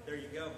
There you go.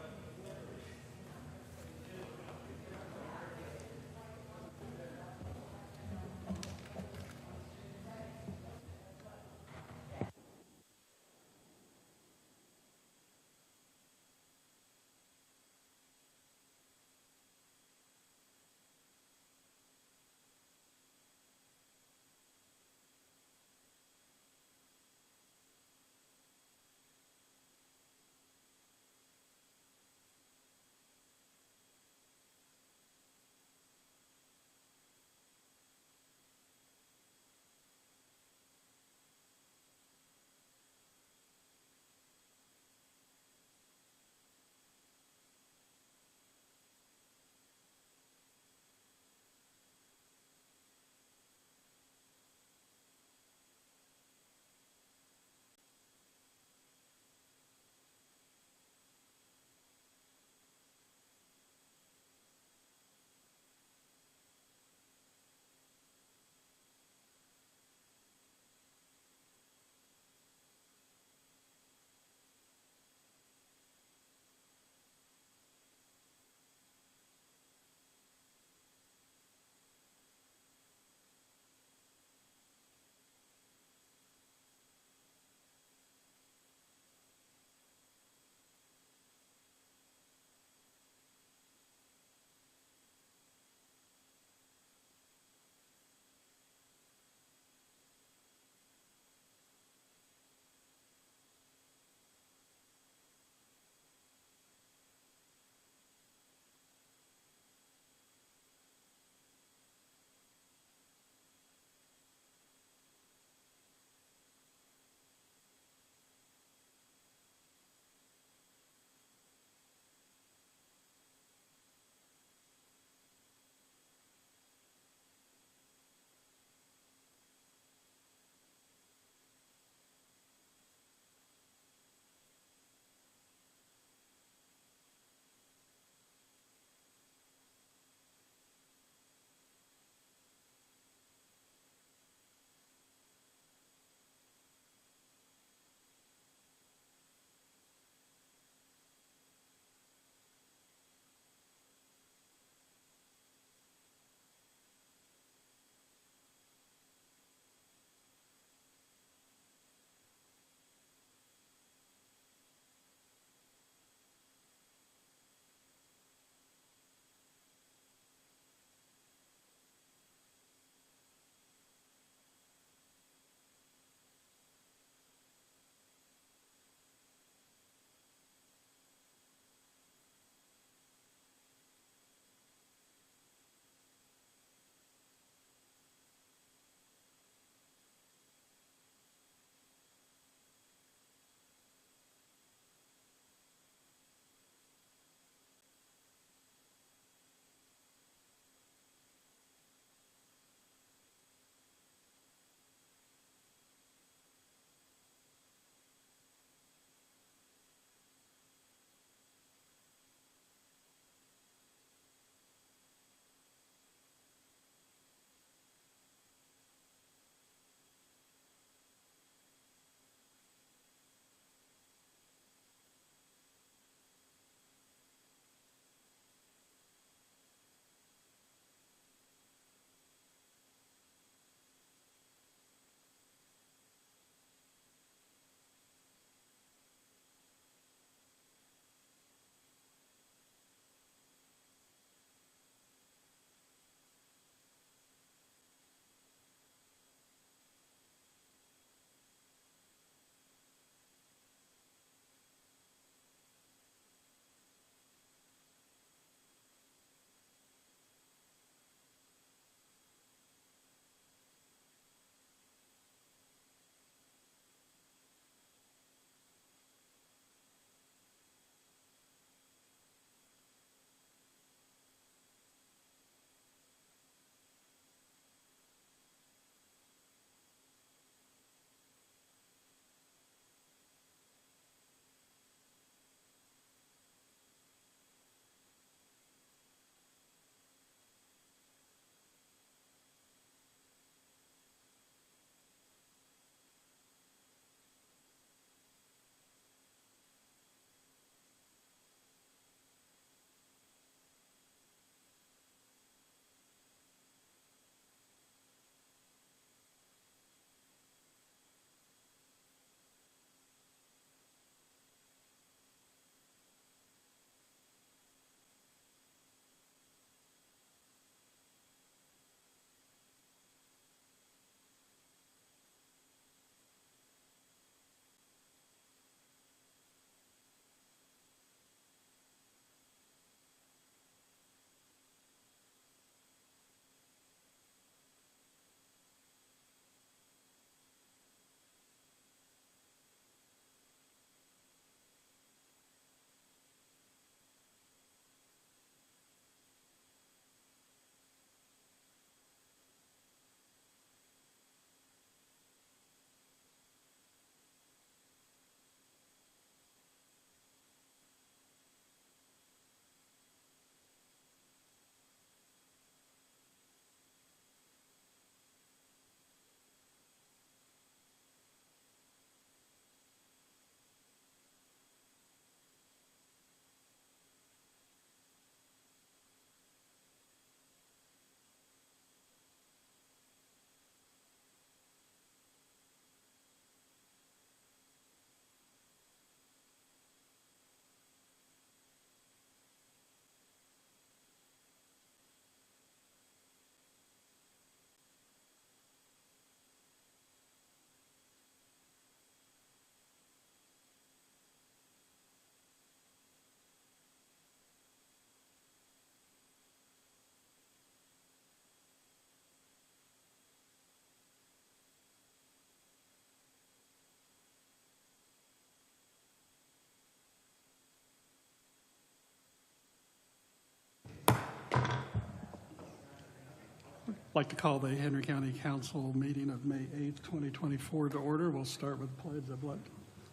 I'd like to call the Henry County Council meeting of May 8th, 2024 to order. We'll start with the pledge of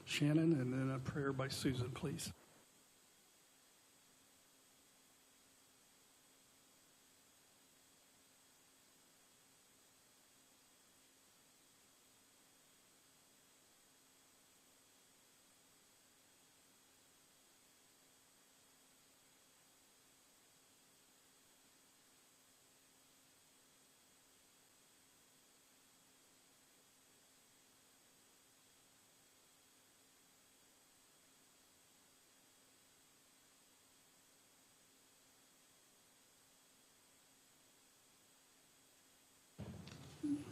Shannon and then a prayer by Susan, please.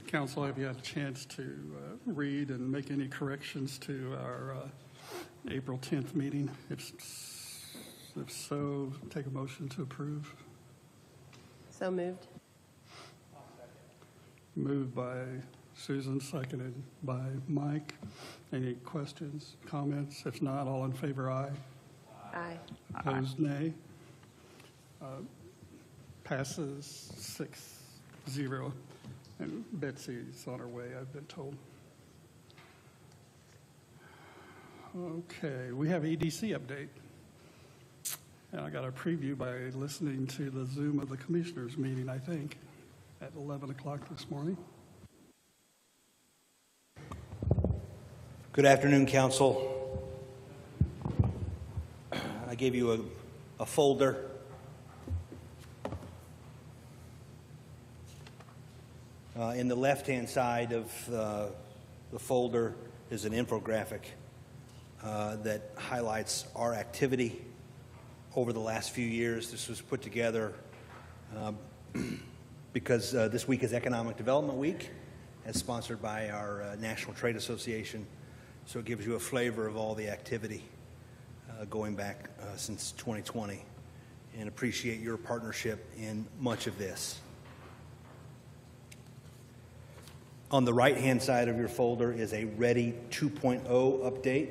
Council, have you had a chance to read and make any corrections to our April 10th meeting? If so, take a motion to approve. So moved. Moved by Susan, seconded by Mike. Any questions, comments? If not, all in favor, aye. Aye. Opposed, nay. Passes 6-0. And Betsy's on her way, I've been told. Okay, we have EDC update. And I got a preview by listening to the Zoom of the commissioners meeting, I think, at 11 o'clock this morning. Good afternoon, Council. I gave you a folder. In the left-hand side of the folder is an infographic that highlights our activity over the last few years. This was put together because this week is Economic Development Week, as sponsored by our National Trade Association. So it gives you a flavor of all the activity going back since 2020, and appreciate your partnership in much of this. On the right-hand side of your folder is a Ready 2.0 update.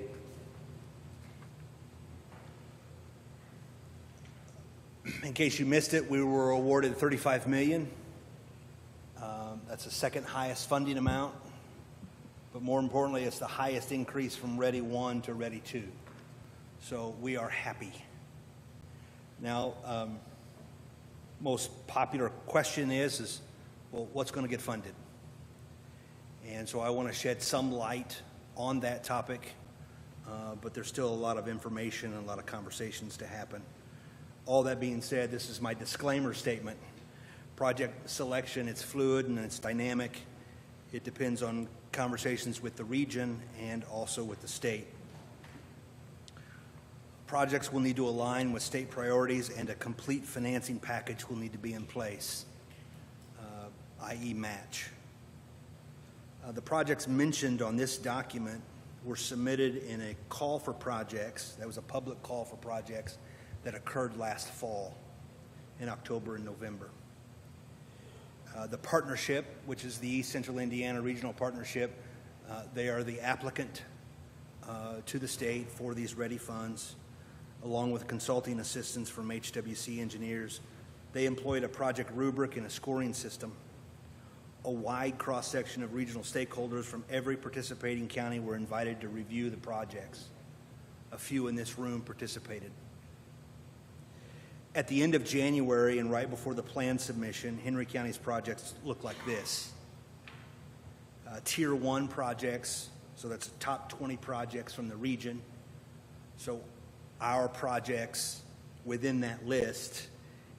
In case you missed it, we were awarded $35 million. That's the second highest funding amount, but more importantly, it's the highest increase from Ready 1 to Ready 2. So we are happy. Now, most popular question is, well, what's going to get funded? And so I want to shed some light on that topic, but there's still a lot of information and a lot of conversations to happen. All that being said, this is my disclaimer statement. Project selection, it's fluid and it's dynamic. It depends on conversations with the region and also with the state. Projects will need to align with state priorities, and a complete financing package will need to be in place, i.e. match. The projects mentioned on this document were submitted in a call for projects. That was a public call for projects that occurred last fall in October and November. The partnership, which is the East Central Indiana Regional Partnership, they are the applicant to the state for these ready funds, along with consulting assistance from HWC engineers. They employed a project rubric and a scoring system. A wide cross-section of regional stakeholders from every participating county were invited to review the projects. A few in this room participated. At the end of January and right before the plan submission, Henry County's projects look like this. Tier 1 projects, so that's the top 20 projects from the region. So our projects within that list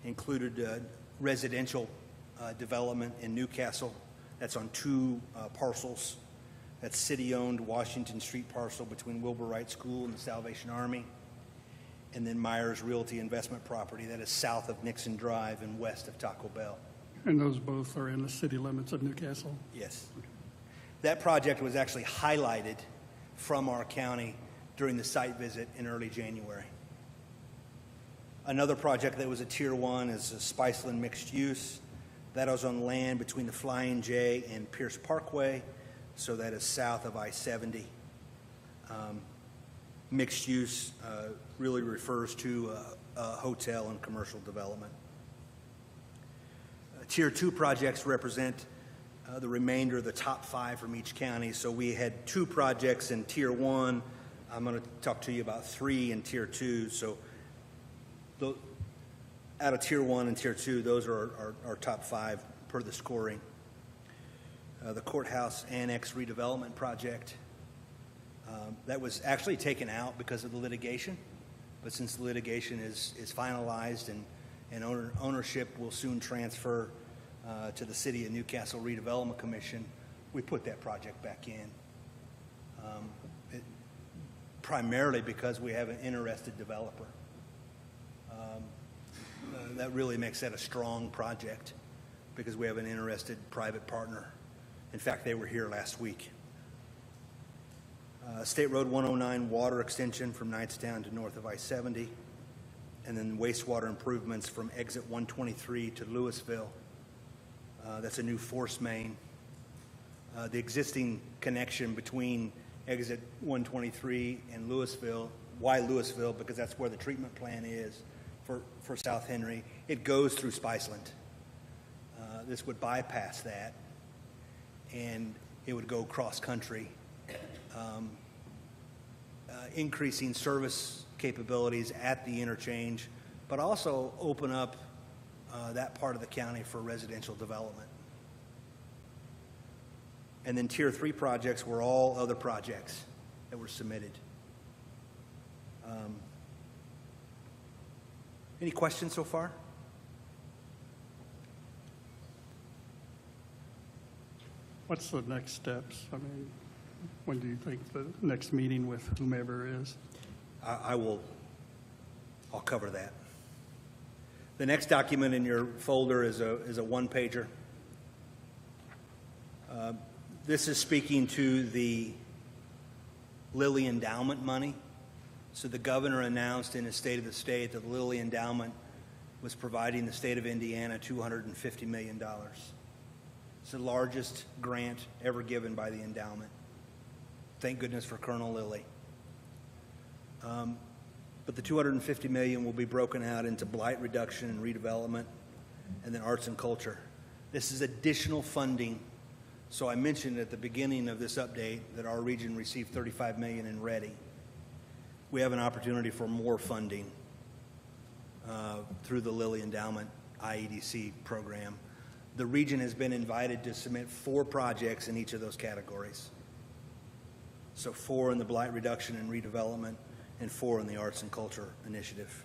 included residential development in Newcastle. That's on 2 parcels. That's city-owned Washington Street parcel between Wilbur Wright School and the Salvation Army. And then Myers Realty Investment Property that is south of Nixon Drive and west of Taco Bell. And those both are in the city limits of Newcastle? Yes. That project was actually highlighted from our county during the site visit in early January. Another project that was a Tier 1 is a Spiceland mixed use. That was on land between the Flying J and Pierce Parkway, so that is south of I-70. Mixed use really refers to a hotel and commercial development. Tier 2 projects represent the remainder of the top 5 from each county. So we had 2 projects in Tier 1. I'm going to talk to you about 3 in Tier 2. So out of Tier 1 and Tier 2, those are our top 5 per the scoring. The courthouse annex redevelopment project, that was actually taken out because of the litigation. But since the litigation is finalized and ownership will soon transfer to the City of Newcastle Redevelopment Commission, we put that project back in. Primarily because we have an interested developer. That really makes that a strong project because we have an interested private partner. In fact, they were here last week. State Road 109 water extension from Knightstown to north of I-70, and then wastewater improvements from exit 123 to Louisville. That's a new force main. The existing connection between exit 123 and Louisville. Why Louisville? Because that's where the treatment plant is for South Henry. It goes through Spiceland. This would bypass that, and it would go cross-country, increasing service capabilities at the interchange, but also open up that part of the county for residential development. And then Tier 3 projects were all other projects that were submitted. Any questions so far? What's the next steps? I mean, when do you think the next meeting with whomever is? I'll cover that. The next document in your folder is a one-pager. This is speaking to the Lilly Endowment money. So the governor announced in his State of the State that the Lilly Endowment was providing the state of Indiana $250 million. It's the largest grant ever given by the endowment. Thank goodness for Colonel Lilly. But the $250 million will be broken out into blight reduction and redevelopment, and then arts and culture. This is additional funding. So I mentioned at the beginning of this update that our region received $35 million in READY. We have an opportunity for more funding through the Lilly Endowment IEDC program. The region has been invited to submit 4 projects in each of those categories. So 4 in the blight reduction and redevelopment, and 4 in the arts and culture initiative.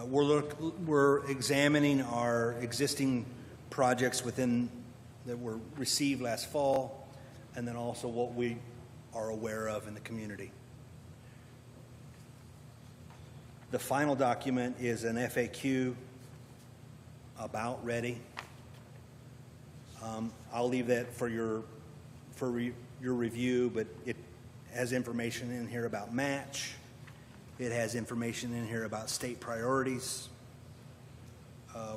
We're examining our existing projects that were received last fall, and then also what we are aware of in the community. The final document is an FAQ about READY. I'll leave that for your review, but it has information in here about match. It has information in here about state priorities,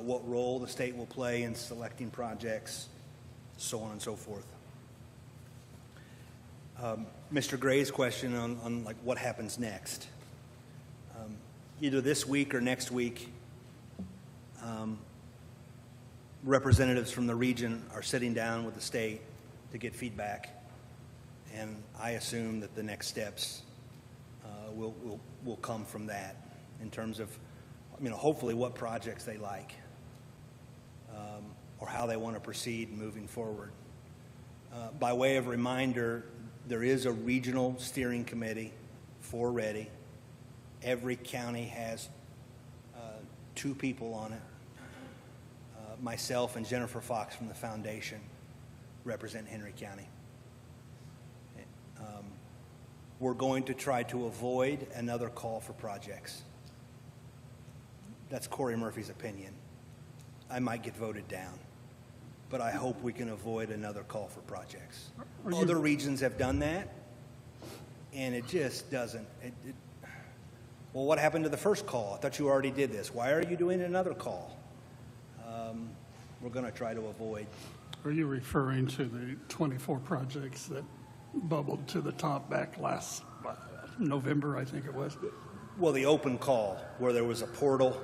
what role the state will play in selecting projects, so on and so forth. Mr. Gray's question on like what happens next. Either this week or next week, representatives from the region are sitting down with the state to get feedback, and I assume that the next steps will come from that in terms of, hopefully what projects they like or how they want to proceed moving forward. By way of reminder, there is a regional steering committee for READY. Every county has 2 people on it. Myself and Jennifer Fox from the foundation represent Henry County. We're going to try to avoid another call for projects. That's Corey Murphy's opinion. I might get voted down, but I hope we can avoid another call for projects. Other regions have done that, and it just doesn't. Well, what happened to the first call? I thought you already did this. Why are you doing another call? We're going to try to avoid. Are you referring to the 24 projects that bubbled to the top back last November, I think it was? Well, the open call, where there was a portal,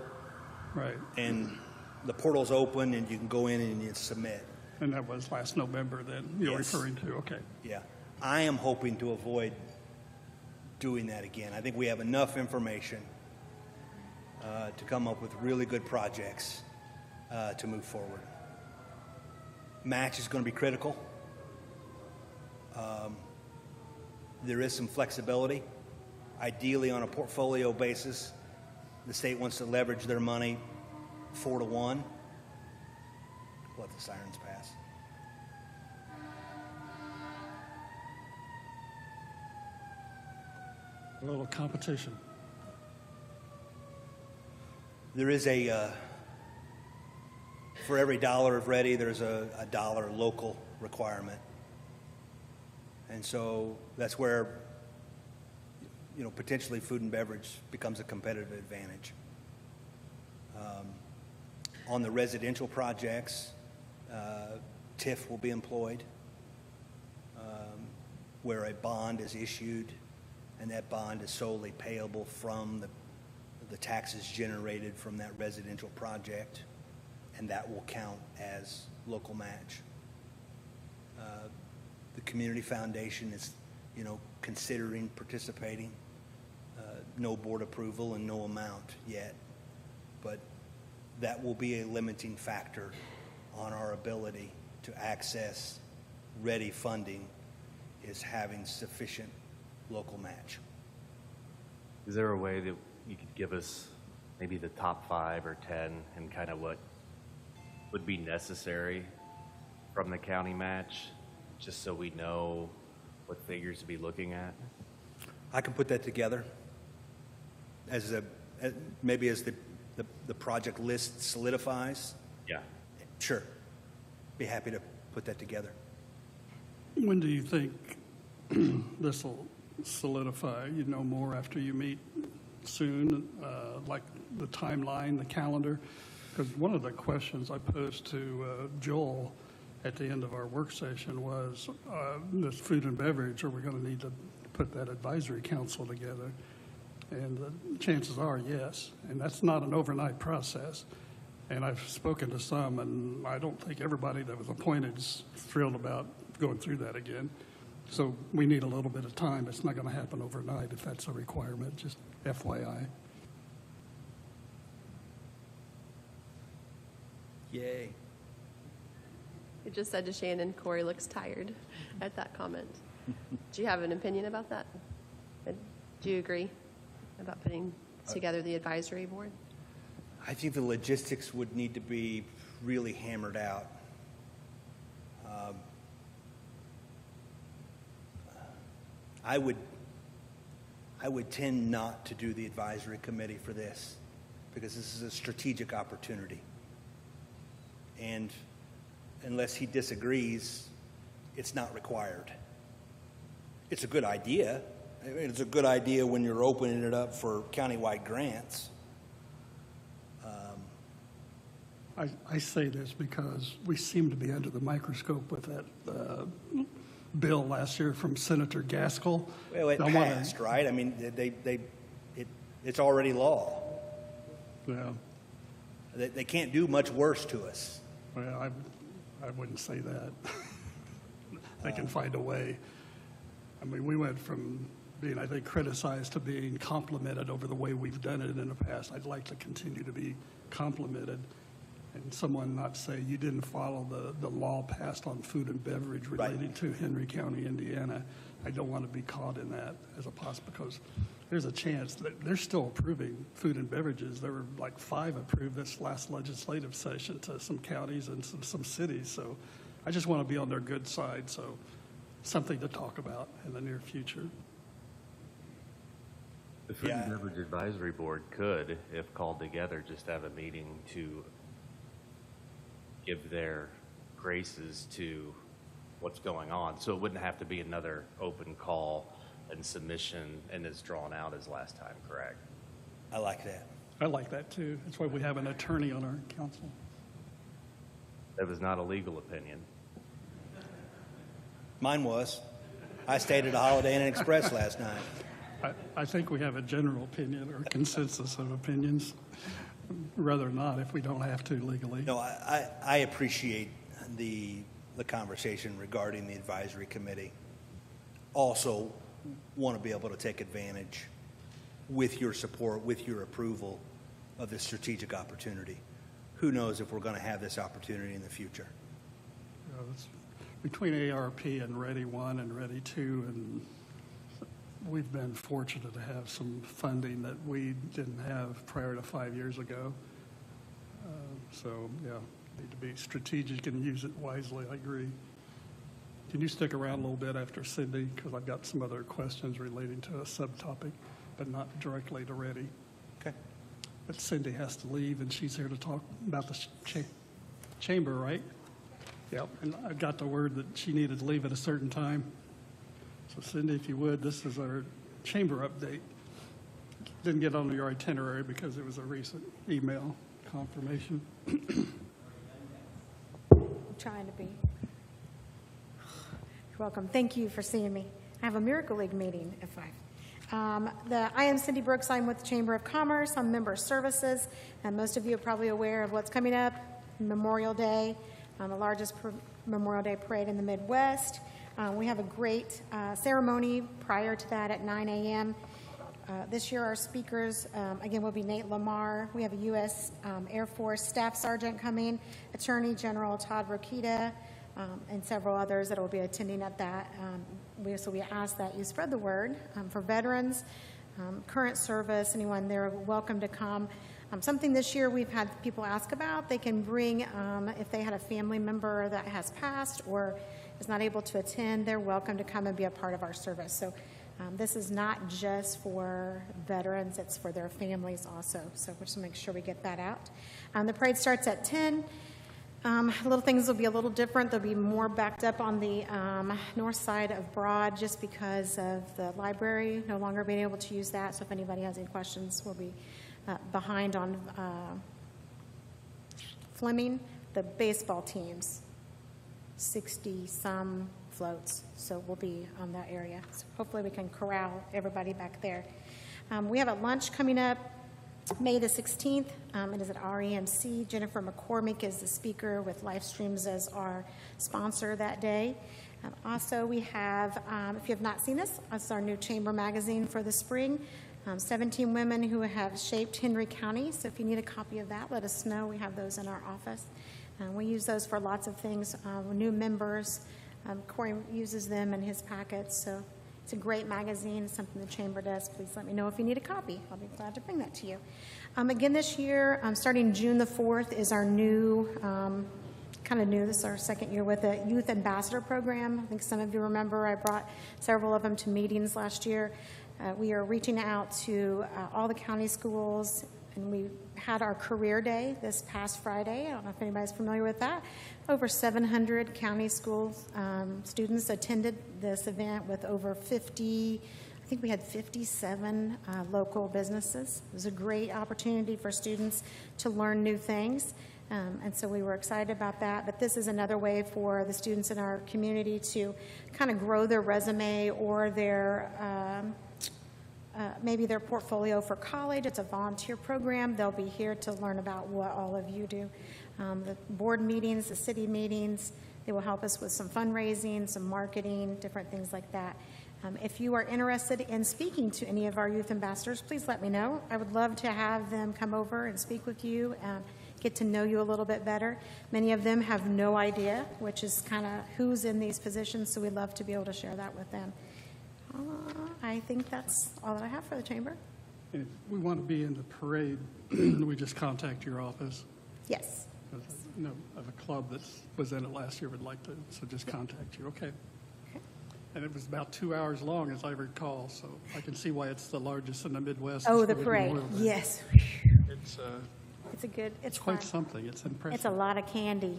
Right. and the portal's open and you can go in and you submit. And that was last November then you're Yes. referring to, okay. Yeah. I am hoping to avoid doing that again. I think we have enough information to come up with really good projects to move forward. Match is going to be critical. There is some flexibility. Ideally, on a portfolio basis, the state wants to leverage their money 4-to-1. Let the sirens pass. A little competition. There is for every dollar of ready, there's a dollar local requirement. And so that's where, potentially food and beverage becomes a competitive advantage. On the residential projects, TIF will be employed, where a bond is issued, and that bond is solely payable from the taxes generated from that residential project, and that will count as local match. The community foundation is, considering participating. No board approval and no amount yet, but that will be a limiting factor on our ability to access ready funding, is having sufficient local match. Is there a way that you could give us maybe the top 5 or 10 and kind of what would be necessary from the county match, just so we know what figures to be looking at? I can put that together as maybe as the project list solidifies. Yeah. Sure. Be happy to put that together. When do you think this will solidify? You know more after you meet soon, like the timeline, the calendar? Because one of the questions I posed to Joel at the end of our work session was this food and beverage, are we going to need to put that advisory council together? And the chances are yes, and that's not an overnight process. And I've spoken to some, and I don't think everybody that was appointed is thrilled about going through that again. So we need a little bit of time. It's not going to happen overnight if that's a requirement, just FYI. Yay. It just said to Shannon, Corey looks tired at that comment. Do you have an opinion about that? Do you agree about putting together the advisory board? I think the logistics would need to be really hammered out. I would tend not to do the advisory committee for this, because this is a strategic opportunity. And unless he disagrees, it's not required. It's a good idea. I mean, it's a good idea when you're opening it up for countywide grants. I say this because we seem to be under the microscope with that bill last year from Senator Gaskell. Well, it passed, right? I mean, it's already law. Yeah, They can't do much worse to us. well, I wouldn't say that. They can find a way. I mean, we went from being, I think, criticized to being complimented over the way we've done it in the past. I'd like to continue to be complimented, and someone not say you didn't follow the law passed on food and beverage related to Henry County, Indiana. I don't want to be caught in that as a because there's a chance that they're still approving food and beverages. There were like 5 approved this last legislative session to some counties and some cities. So I just want to be on their good side. So something to talk about in the near future. The Food and Yeah. Beverage Advisory Board could, if called together, just have a meeting to give their graces to what's going on. So it wouldn't have to be another open call and submission and as drawn out as last time, correct? I like that. I like that too. That's why we have an attorney on our council. That was not a legal opinion. Mine was. I stayed at a Holiday Inn Express last night. I think we have a general opinion or consensus of opinions. rather not if we don't have to legally. No, I appreciate the conversation regarding the advisory committee. Also want to be able to take advantage with your support, with your approval of this strategic opportunity. Who knows if we're going to have this opportunity in the future? It's between ARP and Ready 1 and Ready 2, and we've been fortunate to have some funding that we didn't have prior to 5 years ago. So, yeah, need to be strategic and use it wisely, I agree. Can you stick around a little bit after Cindy? Because I've got some other questions relating to a subtopic, but not directly to Ready. Okay. But Cindy has to leave, and she's here to talk about the chamber, right? Yep, and I got the word that she needed to leave at a certain time. So Cindy, if you would, this is our chamber update. Didn't get on your itinerary because it was a recent email confirmation. I'm trying to be. You're welcome. Thank you for seeing me. I have a Miracle League meeting at 5. I am Cindy Brooks. I'm with the Chamber of Commerce. I'm member services, and most of you are probably aware of what's coming up. Memorial Day, the largest Memorial Day parade in the Midwest. We have a great ceremony prior to that at 9 a.m. This year our speakers, again, will be Nate Lamar. We have a U.S. Air Force Staff Sergeant coming, Attorney General Todd Rokita, and several others that will be attending at that. So we ask that you spread the word. For veterans, current service, anyone there, welcome to come. Something this year we've had people ask about, they can bring, if they had a family member that has passed or is not able to attend, they're welcome to come and be a part of our service. So this is not just for veterans, it's for their families also. So we'll just make sure we get that out. The parade starts at 10. Little things will be a little different. They'll be more backed up on the north side of Broad just because of the library no longer being able to use that. So if anybody has any questions, we'll be behind on Fleming. The baseball teams, 60-some floats, so we'll be on that area. So hopefully we can corral everybody back there. We have a lunch coming up May the 16th. It is at REMC. Jennifer McCormick is the speaker with Livestreams as our sponsor that day. Also, we have, if you have not seen this, it's our new Chamber magazine for the spring. 17 women who have shaped Henry County. So if you need a copy of that, let us know. We have those in our office. We use those for lots of things. New members, Corey uses them in his packets. So it's a great magazine. It's something the Chamber does. Please let me know if you need a copy. I'll be glad to bring that to you. Again, this year, starting June the 4th, is our new, kind of new, this is our second year with it, Youth Ambassador Program. I think some of you remember I brought several of them to meetings last year. We are reaching out to all the county schools, and we had our career day this past Friday. I don't know if anybody's familiar with that. Over 700 county school students attended this event with over 50, I think we had 57 local businesses. It was a great opportunity for students to learn new things. And so we were excited about that. But this is another way for the students in our community to kind of grow their resume or their maybe their portfolio for college. It's a volunteer program. They'll be here to learn about what all of you do. The board meetings, the city meetings, they will help us with some fundraising, some marketing, different things like that. If you are interested in speaking to any of our youth ambassadors, please let me know. I would love to have them come over and speak with you and get to know you a little bit better. Many of them have no idea, which is kind of who's in these positions, so we'd love to be able to share that with them. I think that's all that I have for the Chamber. And if we want to be in the parade, we just contact your office. Yes. Because I know of a club that was in it last year would like to, so just contact you. Okay. Okay. And it was about 2 hours long, as I recall, so I can see why it's the largest in the Midwest. Oh, It's the really parade. Memorial Day. Yes. It's It's a good, it's quite fun. something. It's impressive. It's a lot of candy.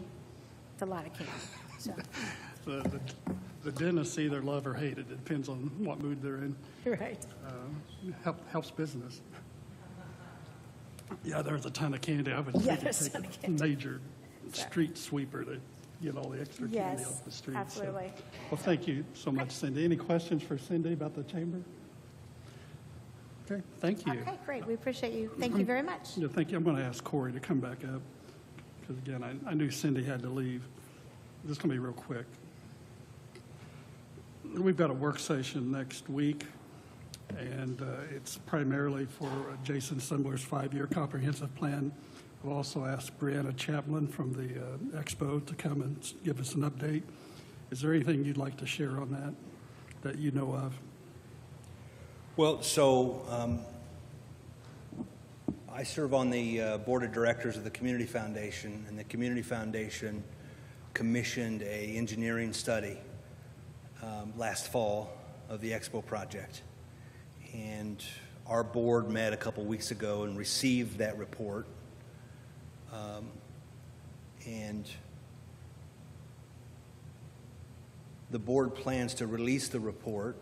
It's a lot of candy. So, The dentists either love or hate it. It depends on what mood they're in. right. Helps business. Yeah, there's a ton of candy. I would Yeah, think there's a it'd ton take of a candy. major street sweeper to get all the extra candy Yes, off the street. So- absolutely. Well, thank you so much, Cindy. Any questions for Cindy about the chamber? Okay, thank you. Okay, great, we appreciate you. Thank you very much. Yeah, thank you. I'm going to ask Corey to come back up, because again, I knew Cindy had to leave. This is going to be real quick. We've got a work session next week, and it's primarily for Jason Simler's 5-year comprehensive plan. I've also asked Brianna Chapman from the Expo to come and give us an update. Is there anything you'd like to share on that you know of? Well, so I serve on the board of directors of the Community Foundation, and the Community Foundation commissioned a engineering study last fall of the Expo project. And our board met a couple weeks ago and received that report. And the board plans to release the report.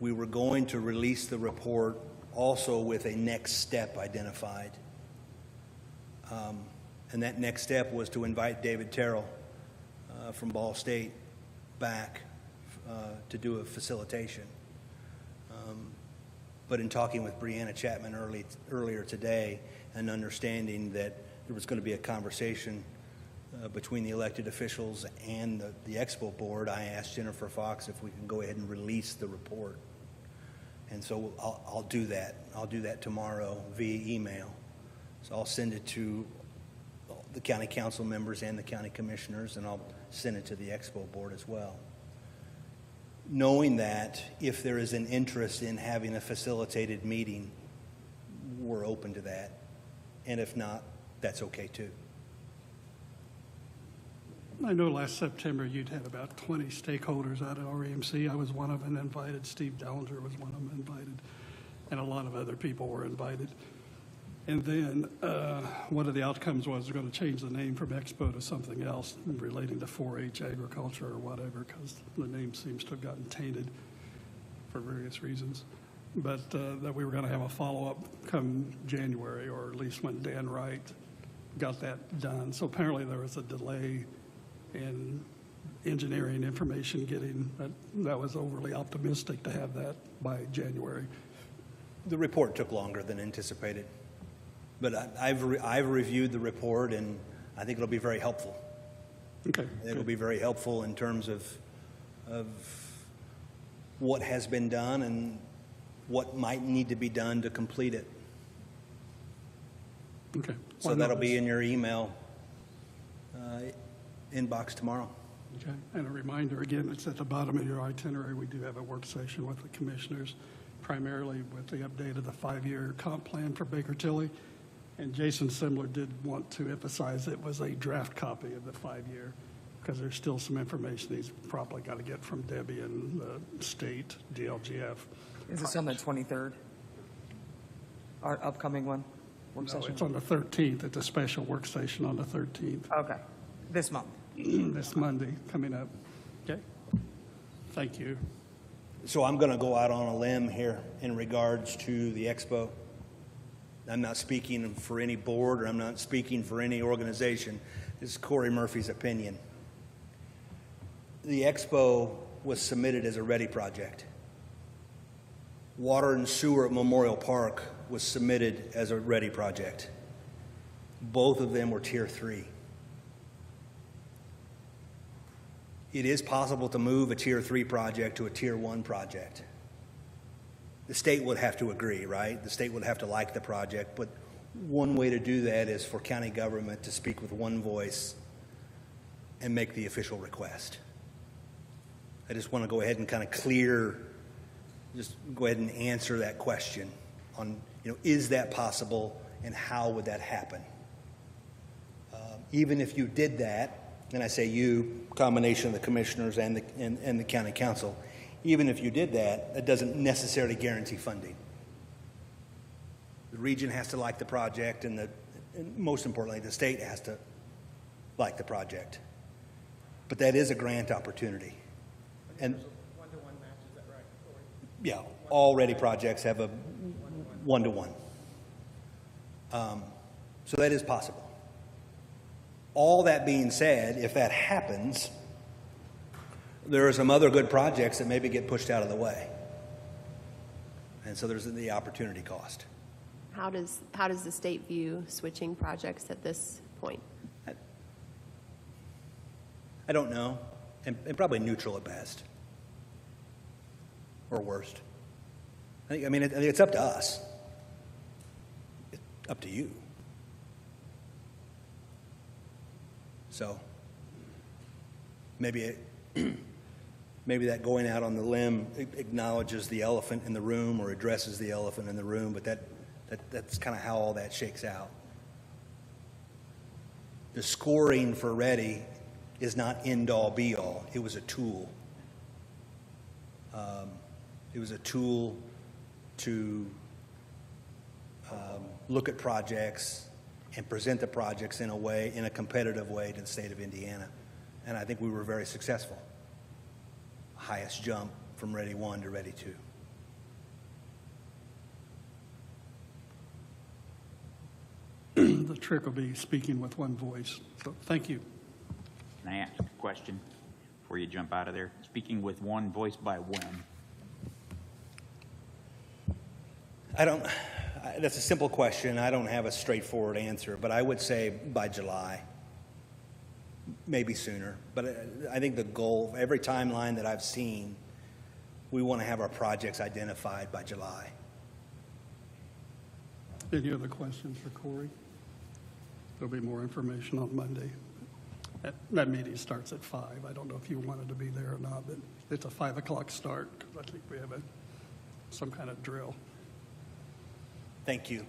We were going to release the report also with a next step identified. And that next step was to invite David Terrell from Ball State back to do a facilitation. But in talking with Brianna Chapman earlier today and understanding that there was going to be a conversation between the elected officials and the Expo board, I asked Jennifer Fox if we can go ahead and release the report. And so I'll do that. I'll do that tomorrow via email. So I'll send it to the county council members and the county commissioners, and I'll send it to the Expo board as well. Knowing that if there is an interest in having a facilitated meeting, we're open to that. And if not, that's okay too. I know last September you'd had about 20 stakeholders out at REMC. I was one of them invited. Steve Dellinger was one of them invited. And a lot of other people were invited. And then one of the outcomes was they're going to change the name from Expo to something else relating to 4-H agriculture or whatever, because the name seems to have gotten tainted for various reasons. But that we were going to have a follow-up come January, or at least when Dan Wright got that done. So apparently there was a delay in engineering information getting, that was overly optimistic to have that by January. The report took longer than anticipated. But I've reviewed the report, and I think it'll be very helpful. Okay. It'll be very helpful in terms of what has been done and what might need to be done to complete it. Okay. So Well, that'll be in your email inbox tomorrow. Okay. And a reminder, again, it's at the bottom of your itinerary. We do have a work session with the commissioners, primarily with the update of the 5-year comp plan for Baker Tilly. And Jason Simler did want to emphasize it was a draft copy of the 5-year, because there's still some information he's probably got to get from Debbie and the state, DLGF. Is this on the 23rd? Our upcoming one? Work No, session? it's on the 13th. It's a special work session on the 13th, Okay, this month. this Monday coming up. Okay? Thank you. So I'm going to go out on a limb here in regards to the Expo. I'm not speaking for any board, or I'm not speaking for any organization. This is Corey Murphy's opinion. The Expo was submitted as a ready project. Water and sewer at Memorial Park was submitted as a ready project. Both of them were Tier 3. It is possible to move a Tier 3 project to a Tier 1 project. The state would have to agree, right? The state would have to like the project, but one way to do that is for county government to speak with one voice and make the official request. I just want to go ahead and kind of just go ahead and answer that question on, is that possible and how would that happen? Even if you did that, and I say you, combination of the commissioners and the county council, even if you did that, it doesn't necessarily guarantee funding. The region has to like the project, and most importantly, the state has to like the project. But that is a grant opportunity. And one-to-one match, is that right? Yeah, all ready projects have a one-to-one. So that is possible. All that being said, if that happens, there are some other good projects that maybe get pushed out of the way. And so there's the opportunity cost. How does the state view switching projects at this point? I don't know, and probably neutral at best, or worst. I think it's up to us. It's up to you. So maybe that going out on the limb acknowledges the elephant in the room or addresses the elephant in the room, but that's kind of how all that shakes out. The scoring for Ready is not end-all, be-all. It was a tool. It was a tool to look at projects and present the projects in a competitive way to the state of Indiana. And I think we were very successful. Highest jump from Ready 1 to Ready 2. The trick will be speaking with one voice. So thank you. Can I ask a question before you jump out of there? Speaking with one voice by when? That's a simple question. I don't have a straightforward answer, but I would say by July, maybe sooner. But I think the goal, every timeline that I've seen, we want to have our projects identified by July. Any other questions for Corey? There'll be more information on Monday. That meeting starts at 5. I don't know if you wanted to be there or not, but it's a 5 o'clock start because I think we have some kind of drill. Thank you.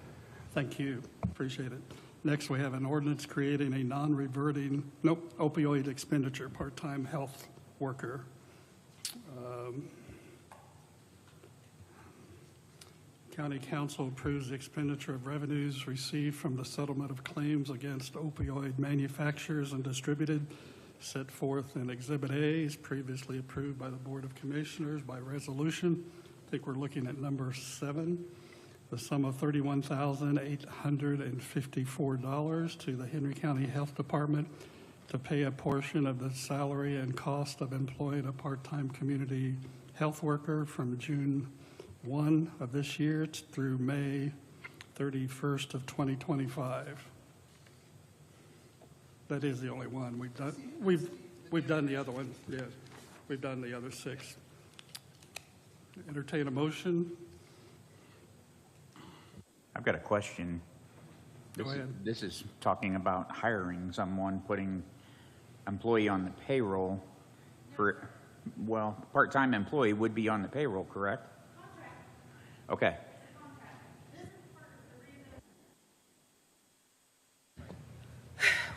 Thank you. Appreciate it. Next, we have an ordinance creating a opioid expenditure part-time health worker. County Council approves the expenditure of revenues received from the settlement of claims against opioid manufacturers and distributed, set forth in Exhibit A, is previously approved by the Board of Commissioners by resolution. I think we're looking at number 7. The sum of $31,854 to the Henry County Health Department to pay a portion of the salary and cost of employing a part-time community health worker from June 1 of this year through May 31st of 2025. That is the only one we've done. We've done the other one. Yes, we've done the other 6. Entertain a motion. I've got a question. Go ahead. This is talking about hiring someone, putting employee on the payroll for, well, part-time employee would be on the payroll, correct? Okay.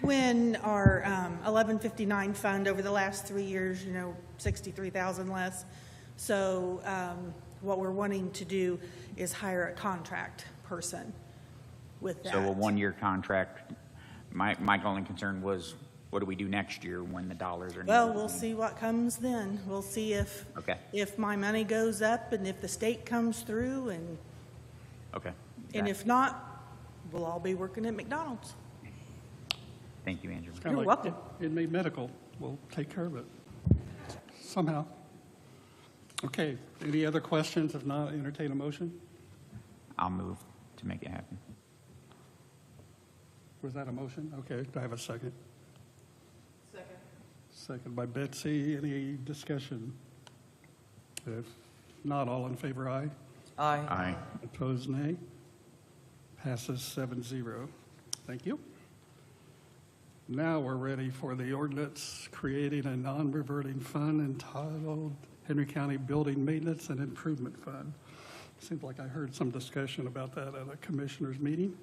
When our 1159 fund over the last 3 years, 63,000 less. So what we're wanting to do is hire a contract person with that. So a one-year contract. My only concern was, what do we do next year when the dollars are? Well, we'll see what comes then. We'll see if my money goes up and if the state comes through, and if not, we'll all be working at McDonald's. Thank you, Angela. You're welcome. Inmate medical, we'll take care of it somehow. Okay, any other questions? If not, entertain a motion. I'll move to make it happen. Was that a motion? Okay, do I have a second? Second by Betsy. Any discussion? If not, all in favor, aye. Aye. Aye. Opposed, nay. Passes 7-0. Thank you. Now we're ready for the ordinance creating a non-reverting fund entitled Henry County Building Maintenance and Improvement Fund. Seems like I heard some discussion about that at a commissioner's meeting.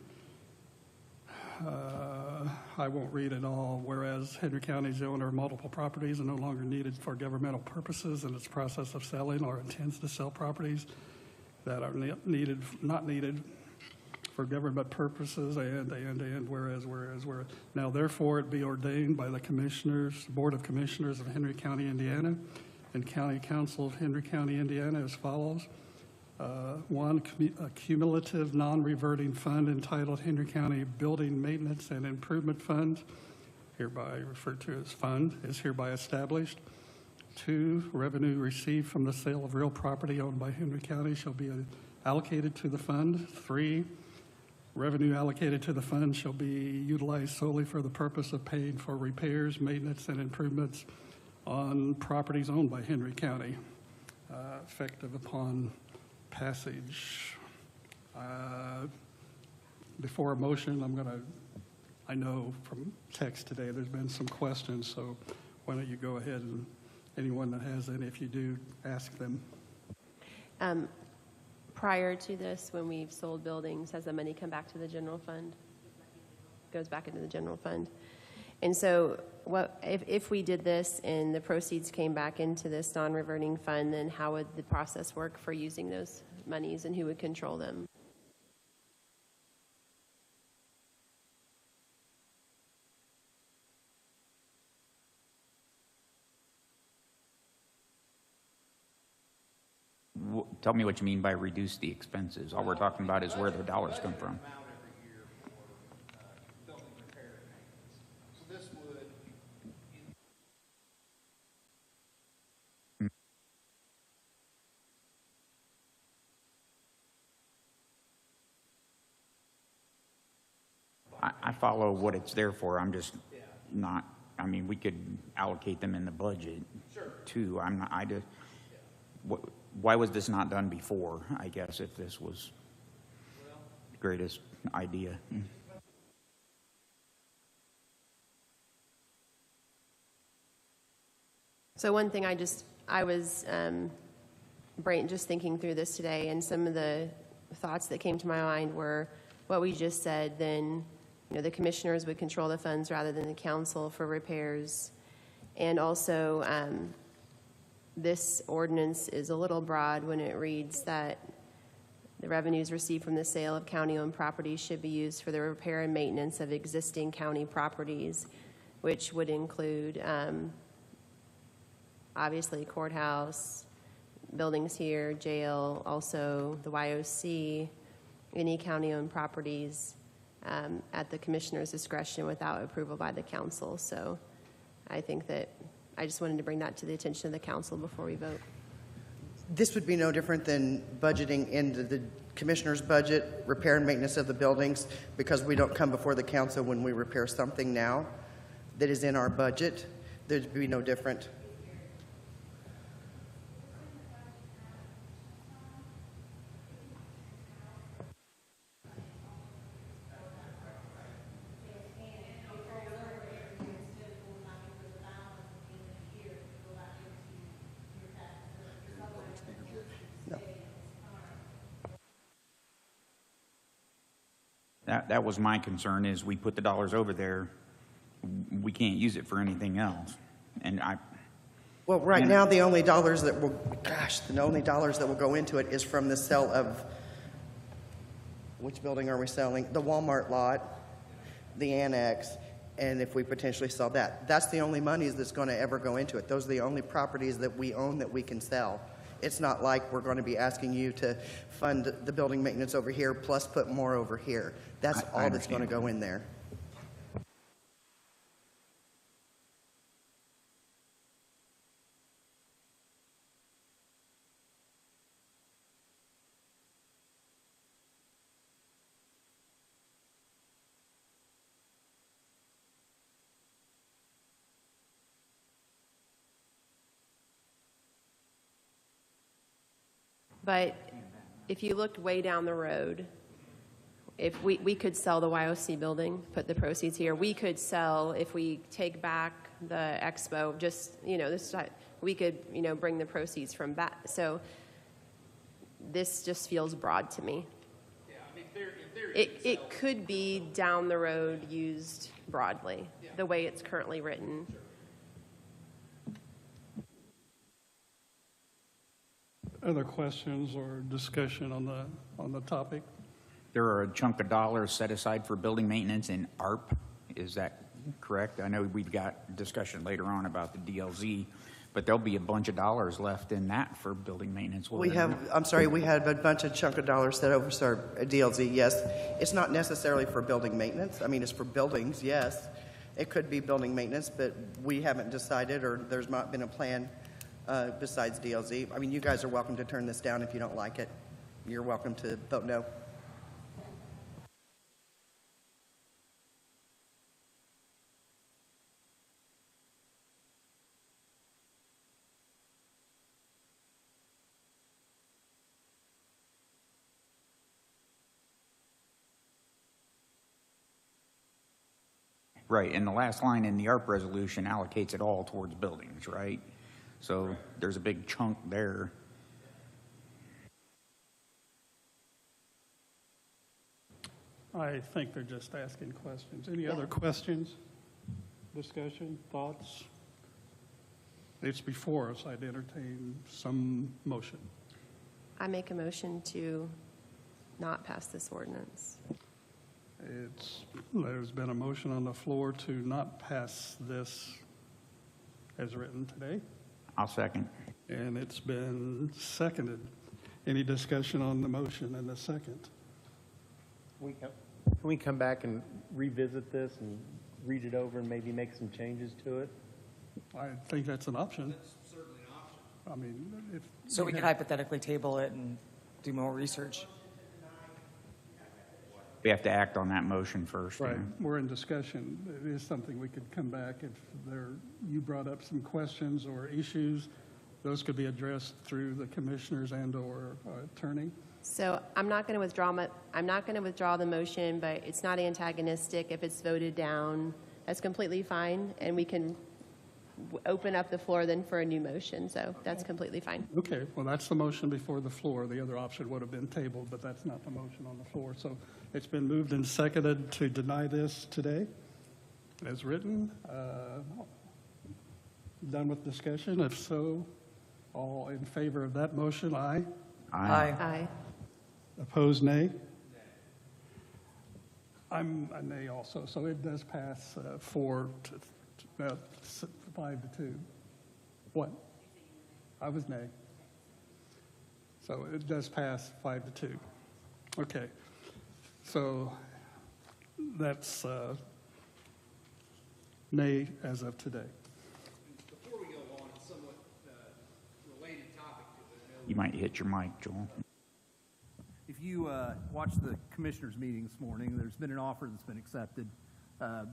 I won't read it all. Whereas Henry County is the owner of multiple properties and no longer needed for governmental purposes in its process of selling or intends to sell properties that are not needed for government purposes, and whereas. Now therefore it be ordained by the Board of Commissioners of Henry County, Indiana, and County Council of Henry County, Indiana as follows. One, a cumulative non-reverting fund entitled Henry County Building Maintenance and Improvement Fund, hereby referred to as fund, is hereby established. 2, revenue received from the sale of real property owned by Henry County shall be allocated to the fund. 3, revenue allocated to the fund shall be utilized solely for the purpose of paying for repairs, maintenance, and improvements on properties owned by Henry County, effective upon passage. Before a motion, I know from text today there's been some questions, so why don't you go ahead and anyone that has any, if you do, ask them. Prior to this, when we've sold buildings, has the money come back to the general fund? Goes back into the general fund. And so if we did this and the proceeds came back into this non-reverting fund, then how would the process work for using those monies and who would control them? Tell me what you mean by reduce the expenses. All we're talking about is where the dollars come from. I follow what it's there for. I'm just not, I mean, we could allocate them in the budget too. I'm not, I just, why was this not done before, I guess, if this was the greatest idea? So one thing I was just thinking through this today, and some of the thoughts that came to my mind were what we just said. Then, the commissioners would control the funds rather than the council for repairs, and also this ordinance is a little broad when it reads that the revenues received from the sale of county-owned properties should be used for the repair and maintenance of existing county properties, which would include obviously courthouse, buildings here, jail, also the YOC, any county-owned properties at the commissioner's discretion without approval by the council. So I think that I just wanted to bring that to the attention of the council before we vote. This would be no different than budgeting into the commissioner's budget, repair and maintenance of the buildings, because we don't come before the council when we repair something now that is in our budget. There'd be no different. That was my concern, is we put the dollars over there, we can't use it for anything else. And Well, right now, the only dollars that will go into it is from the sale of, which building are we selling? The Walmart lot, the annex, and if we potentially sell that. That's the only monies that's going to ever go into it. Those are the only properties that we own that we can sell. It's not like we're going to be asking you to fund the building maintenance over here plus put more over here. That's all that's going to go in there. But if you looked way down the road, if we could sell the YOC building, put the proceeds here. We could sell, if we take back the expo, just, we could, bring the proceeds from back. So this just feels broad to me. Yeah, I mean, It could be down the road used broadly, the way it's currently written. Other questions or discussion on the topic? there are a chunk of dollars set aside for building maintenance in ARP. Is that correct? I know we've got discussion later on about the DLZ, but there'll be a bunch of dollars left in that for building maintenance. We have, I'm sorry, we had a bunch of chunk of dollars set over for DLZ, yes. It's not necessarily for building maintenance. I mean, it's for buildings, yes. It could be building maintenance, but we haven't decided, or there's not been a plan besides DLZ. I mean, you guys are welcome to turn this down if you don't like it. You're welcome to vote no. Right, and the last line in the ARP resolution allocates it all towards buildings, right? So there's a big chunk there. I think they're just asking questions. Any other questions, discussion, thoughts? It's before us. I'd entertain some motion. I make a motion to not pass this ordinance. There's been a motion on the floor to not pass this as written today, I'll second. and it's been seconded. Any discussion on the motion and the second? Can we come back and revisit this and read it over and maybe make some changes to it? I think that's an option. That's certainly an option. I mean, if. So we could hypothetically table it and do more research. We have to act on that motion first. Right, yeah. we're in discussion. It is something we could come back if you brought up some questions or issues. Those could be addressed through the commissioners and/or attorney. So I'm not going to withdraw the motion, but it's not antagonistic. If it's voted down, that's completely fine, and we can open up the floor then for a new motion. So that's completely fine. Okay, well, that's the motion before the floor. The other option would have been tabled, but that's not the motion on the floor. So it's been moved and seconded to deny this today as written. Done with discussion? If so, all in favor of that motion, aye. Aye. Aye. Opposed, nay? I'm a nay also, so it does pass 5 to 2. What? I was nay. So it does pass 5 to 2. Okay, so that's nay as of today. Before we go on, a somewhat related topic to it. You might hit your mic, Joel. If you watched the commissioners' meeting this morning, there's been an offer that's been accepted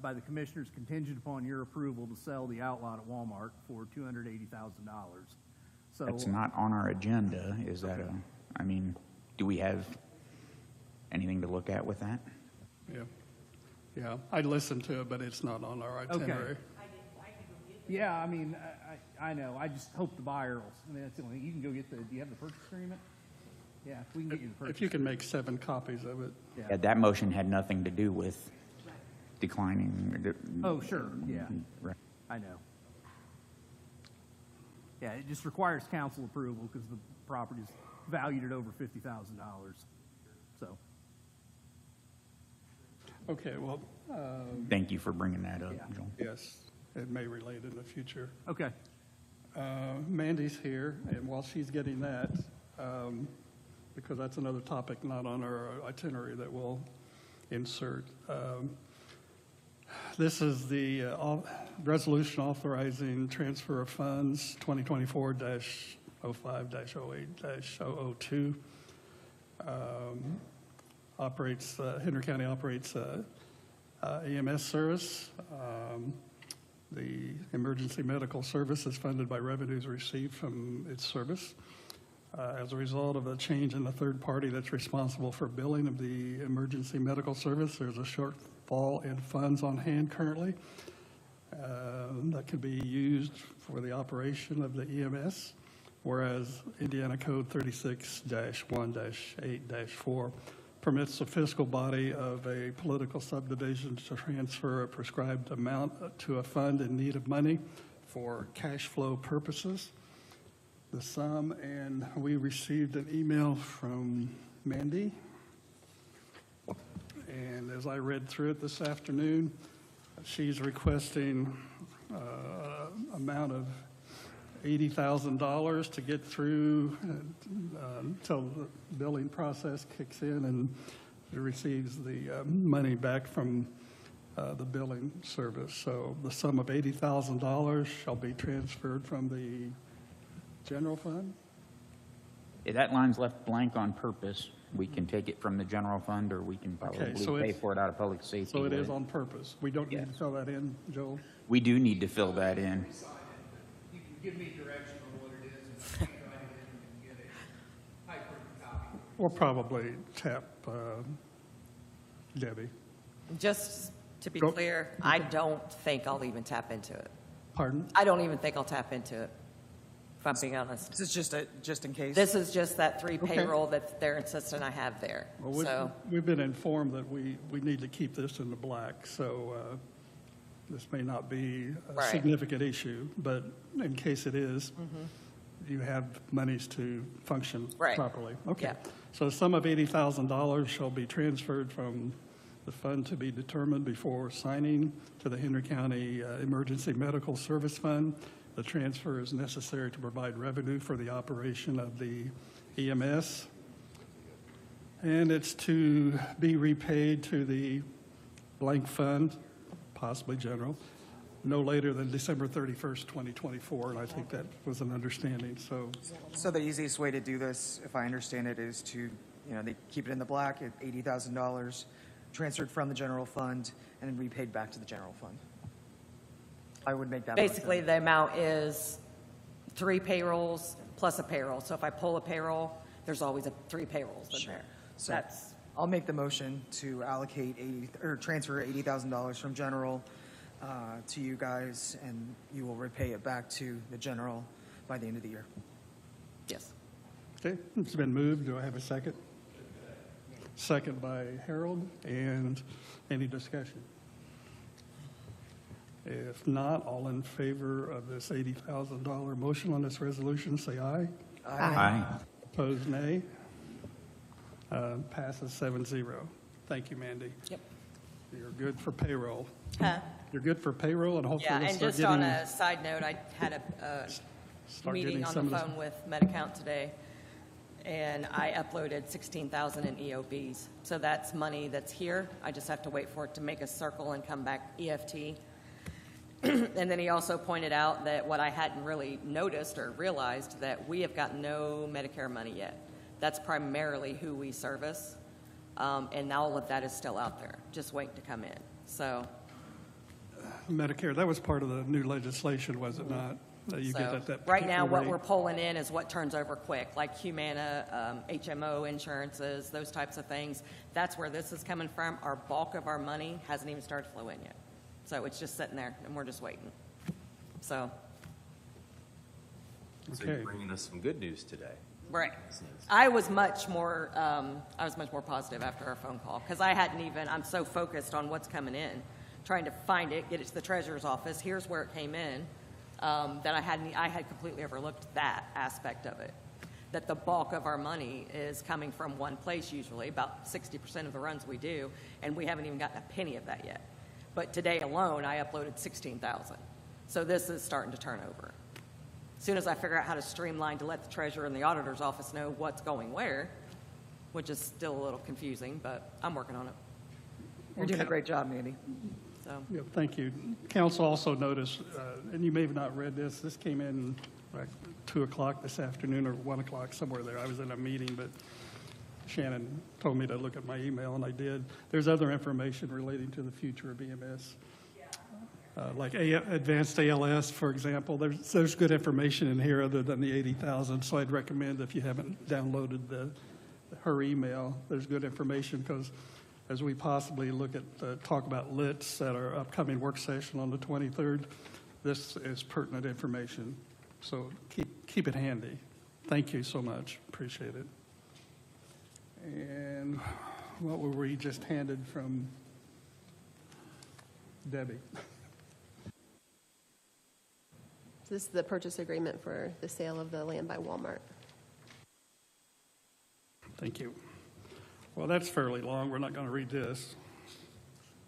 by the commissioners contingent upon your approval to sell the outlot at Walmart for $280,000. So That's not on our agenda. Is that do we have anything to look at with that? Yeah, I listened to it, but it's not on our itinerary. yeah, I mean, I know. I just hope the buyer will. I mean, that's the only thing. You can go get do you have the purchase agreement? Yeah, we can get you the purchase. If you can make 7 copies of it. Yeah, that motion had nothing to do with declining. Oh, sure, yeah. Right. I know. Yeah, it just requires council approval because the property's valued at over $50,000. So, Okay, well, Thank you for bringing that up, Joel. yes, it may relate in the future. okay. Mandy's here, and while she's getting that, because that's another topic not on our itinerary that we'll insert. This is the resolution authorizing transfer of funds 2024-05-08-002. Henry County operates EMS service. The emergency medical service is funded by revenues received from its service. As a result of a change in the third party that's responsible for billing of the emergency medical service, there's a shortfall in funds on hand currently that could be used for the operation of the EMS, whereas Indiana Code 36-1-8-4 permits the fiscal body of a political subdivision to transfer a prescribed amount to a fund in need of money for cash flow purposes. The sum, and we received an email from Mandy, and as I read through it this afternoon, she's requesting amount of $80,000 to get through until the billing process kicks in and it receives the money back from the billing service. So the sum of $80,000 shall be transferred from the General fund? That line's left blank on purpose. We can take it from the general fund, or we can Okay, probably so pay it's- for it out of public safety. So it is but on purpose. We don't need to Yes. fill that in, Joel? We do need to fill that in. You can give me direction on what it is, and I can write it in and get a typewritten copy. Or probably tap Debbie. Just to be Go- clear, I don't think I'll even tap into it. Pardon? I don't even think I'll tap into it, if I'm being honest. This is just in case. This is just that 3 Okay. payroll that they're insisting I have there. Well, So, we've been informed that we need to keep this in the black, so this may not be a Right. significant issue, but in case it is, you have monies to function Right. properly. Okay. Yeah. So a sum of $80,000 shall be transferred from the fund to be determined before signing to the Henry County Emergency Medical Service Fund. The transfer is necessary to provide revenue for the operation of the EMS. And it's to be repaid to the blank fund, possibly general, no later than December 31st, 2024, and I think that was an understanding, so. So the easiest way to do this, if I understand it, is to, they keep it in the black at $80,000, transferred from the general fund, and then repaid back to the general fund. I would make that motion. basically, the amount is 3 payrolls plus a payroll. So if I pull a payroll, there's always 3 payrolls in there. So That's, I'll make the motion to allocate transfer $80,000 from general to you guys, and you will repay it back to the general by the end of the year. yes. Okay, it's been moved. Do I have a second? Second by Harold, and any discussion? If not, all in favor of this $80,000 motion on this resolution, say aye. Aye. Opposed, nay. Passes 7-0. Thank you, Mandy. Yep. You're good for payroll. Huh? You're good for payroll, and hopefully Yeah, we'll and start just on getting, a side note, I had a start meeting getting on some the of this. phone with MedAccount today, and I uploaded 16,000 in EOBs. So that's money that's here. I just have to wait for it to make a circle and come back EFT. And then he also pointed out that what I hadn't really noticed or realized, that we have got no Medicare money yet. That's primarily who we service, and all of that is still out there, just waiting to come in. So, Medicare, that was part of the new legislation, was it not? That you get so at that right now, what rate? we're pulling in is what turns over quick, like Humana, HMO insurances, those types of things. That's where this is coming from. Our bulk of our money hasn't even started to flow in yet. So it's just sitting there, and we're just waiting. So, So you're Okay. bringing us some good news today. right. I was much more positive after our phone call, because I'm so focused on what's coming in, trying to find it, get it to the treasurer's office, here's where it came in, that I had completely overlooked that aspect of it. That the bulk of our money is coming from one place usually, about 60% of the runs we do, and we haven't even gotten a penny of that yet. But today alone, I uploaded 16,000. So this is starting to turn over. As soon as I figure out how to streamline to let the treasurer and the auditor's office know what's going where, which is still a little confusing, but I'm working on it. You're doing a great job, Mandy. So, Yeah, thank you. Council also noticed, and you may have not read this came in like 2 o'clock this afternoon or 1 o'clock, somewhere there. I was in a meeting, but Shannon told me to look at my email, and I did. There's other information relating to the future of EMS. Like advanced ALS, for example. There's good information in here other than the 80,000, so I'd recommend if you haven't downloaded her email, there's good information, because as we possibly look at, talk about LITs at our upcoming work session on the 23rd, this is pertinent information. So keep it handy. Thank you so much. Appreciate it. And what were we just handed from Debbie? This is the purchase agreement for the sale of the land by Walmart. Thank you. Well, that's fairly long. We're not going to read this.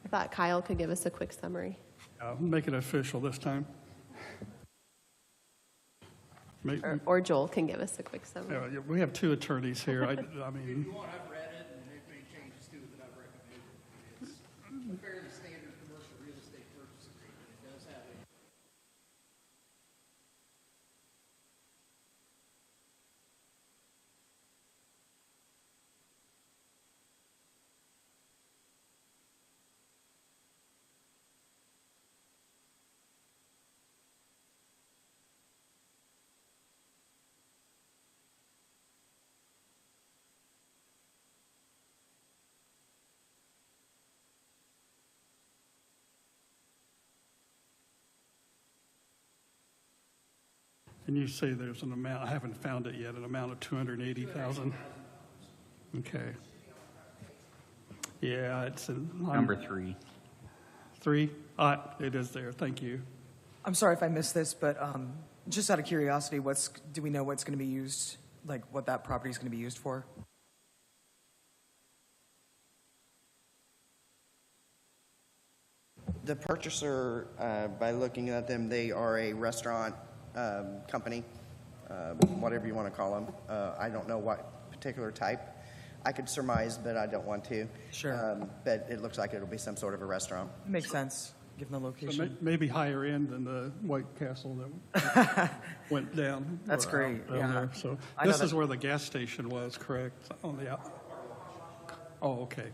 I thought Kyle could give us a quick summary. I'll make it official this time. Or Joel can give us a quick summary. Yeah, we have 2 attorneys here. I mean, want, I've read it, and they've made changes to it that I've recommended. It's a fairly standard commercial real estate purchase agreement. It does have a And you say there's an amount, I haven't found it yet, an amount of 280,000? Okay. Yeah, it's in. Number 3. 3? It is there, thank you. I'm sorry if I missed this, but just out of curiosity, do we know what's going to be used, like what that property is going to be used for? The purchaser, by looking at them, they are a restaurant company, whatever you want to call them. I don't know what particular type. I could surmise, but I don't want to. Sure. But it looks like it'll be some sort of a restaurant. Makes sense, given the So location. maybe higher end than the White Castle that went down. That's or great, out down yeah. there. So I know this is that- where the gas station was, correct? On the out. Oh, okay.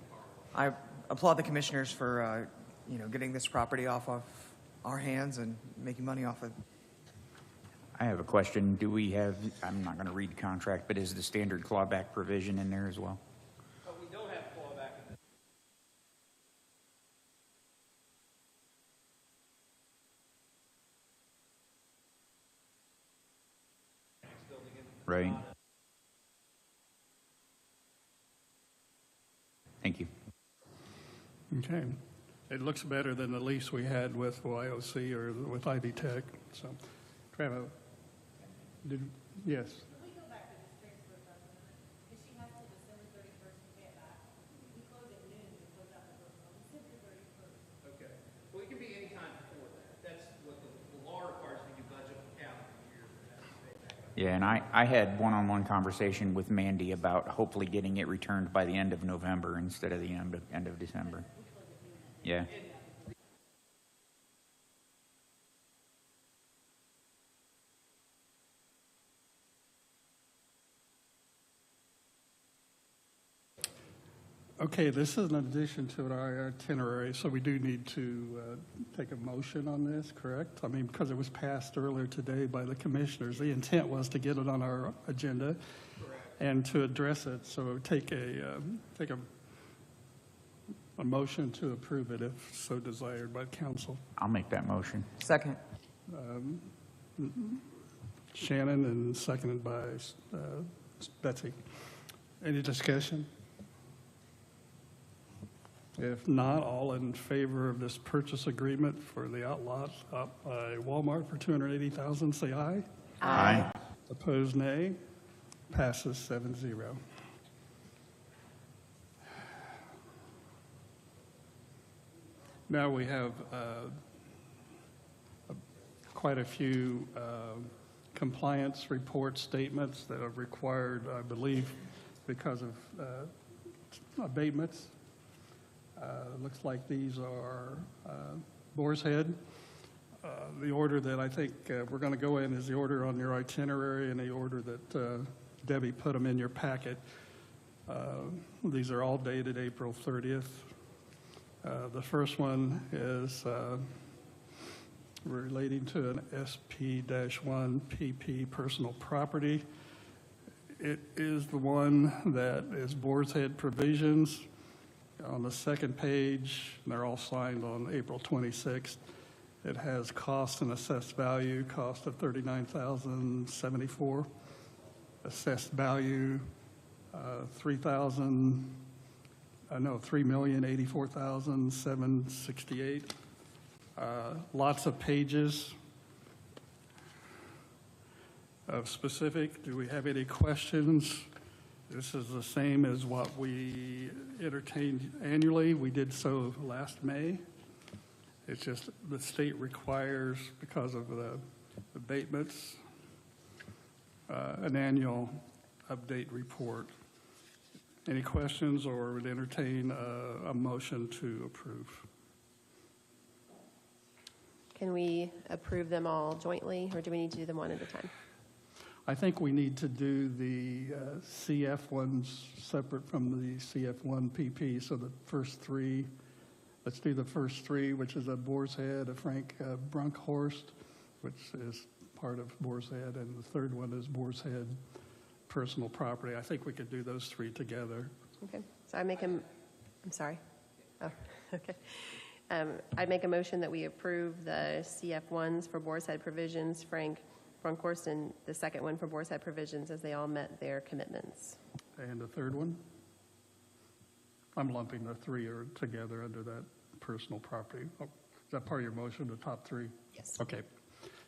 I applaud the commissioners for, getting this property off of our hands and making money off it. I have a question. Do we have, I'm not going to read the contract, but is the standard clawback provision in there as well? We don't have clawback in this. Right. Thank you. Okay. It looks better than the lease we had with YOC or with Ivy Tech. So, Trevor, yes. Okay. Well, it can be any time before that. That's what the law requires when you budget for calendar year. Yeah, and I had one-on-one conversation with Mandy about hopefully getting it returned by the end of November instead of the end of December. Yeah. Okay, this is an addition to our itinerary, so we do need to take a motion on this, correct? I mean, because it was passed earlier today by the commissioners. The intent was to get it on our agenda and to address it. So take a motion to approve it if so desired by council. I'll make that motion. Second. Shannon and seconded by Betsy. Any discussion? If not, all in favor of this purchase agreement for the outlot up by Walmart for $280,000, say aye. Aye. Opposed, nay. Passes 7-0. Now we have quite a few compliance report statements that are required, I believe, because of abatements. Looks like these are Boar's Head. The order that I think we're going to go in is the order on your itinerary and the order that Debbie put them in your packet. These are all dated April 30th. The first one is relating to an SP-1 PP personal property. It is the one that is Boar's Head provisions. On the second page, and they're all signed on April 26th, it has cost and assessed value, cost of $39,074, assessed value $3,084,768. Lots of pages of specific. Do we have any questions? This is the same as what we entertained annually. We did so last May. It's just the state requires, because of the abatements, an annual update report. Any questions, or would entertain a motion to approve? Can we approve them all jointly, or do we need to do them one at a time? I think we need to do the CF ones separate from the CF1 PP. So the first three, let's do the first three, which is a Boar's Head, a Frank Brunkhorst, which is part of Boar's Head, and the third one is Boar's Head personal property. I think we could do those three together. Okay, so I'm sorry. Oh, okay. I make a motion that we approve the CF1s for Boar's Head provisions, Frank Bronkhorst, and the second one for Boar's Head Provisions, as they all met their commitments. And the third one? I'm lumping the three are together under that personal property. Oh, is that part of your motion, the top three? Yes. Okay.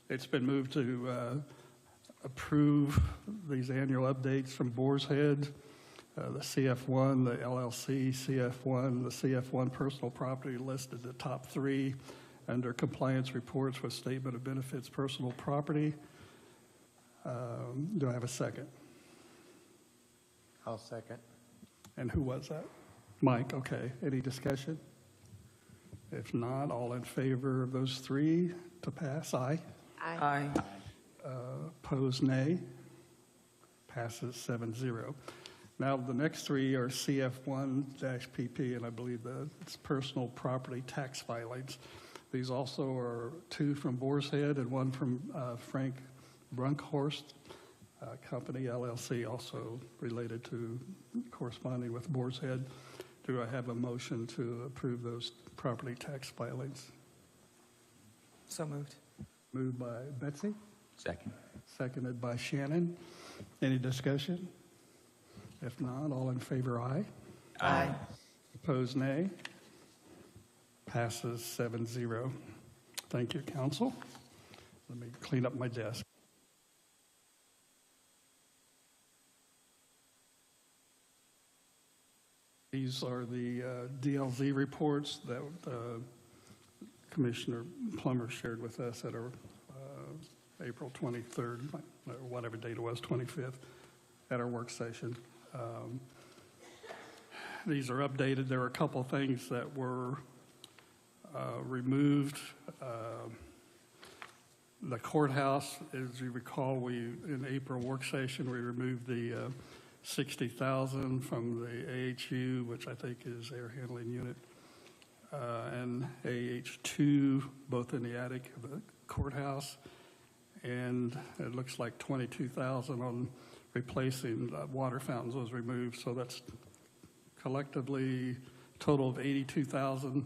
It's been moved to approve these annual updates from Boar's Head, the CF1, the LLC, CF1, the CF1 personal property listed the top three under compliance reports with statement of benefits personal property. Do I have a second? I'll second. And who was that? Mike, okay. Any discussion? If not, all in favor of those three to pass, aye. Aye. Opposed, nay. Passes 7-0. Now, the next three are CF1-PP, and I believe it's personal property tax filings. These also are two from Boar's Head and one from Frank Brunkhorst Company, LLC, also related to corresponding with Boar's Head. Do I have a motion to approve those property tax filings? So moved. Moved by Betsy, Second. seconded by Shannon. Any discussion? If not, all in favor, aye. Aye. Opposed, nay. Passes 7-0. Thank you, council. Let me clean up my desk. These are the DLZ reports that Commissioner Plummer shared with us at our April 23rd, or whatever date it was, 25th, at our work session. These are updated. There are a couple things that were removed. The courthouse, as you recall, in April work session, we removed the $60,000 from the AHU, which I think is air handling unit, and AH2, both in the attic of the courthouse. And it looks like $22,000 on replacing water fountains was removed. So that's collectively total of $82,000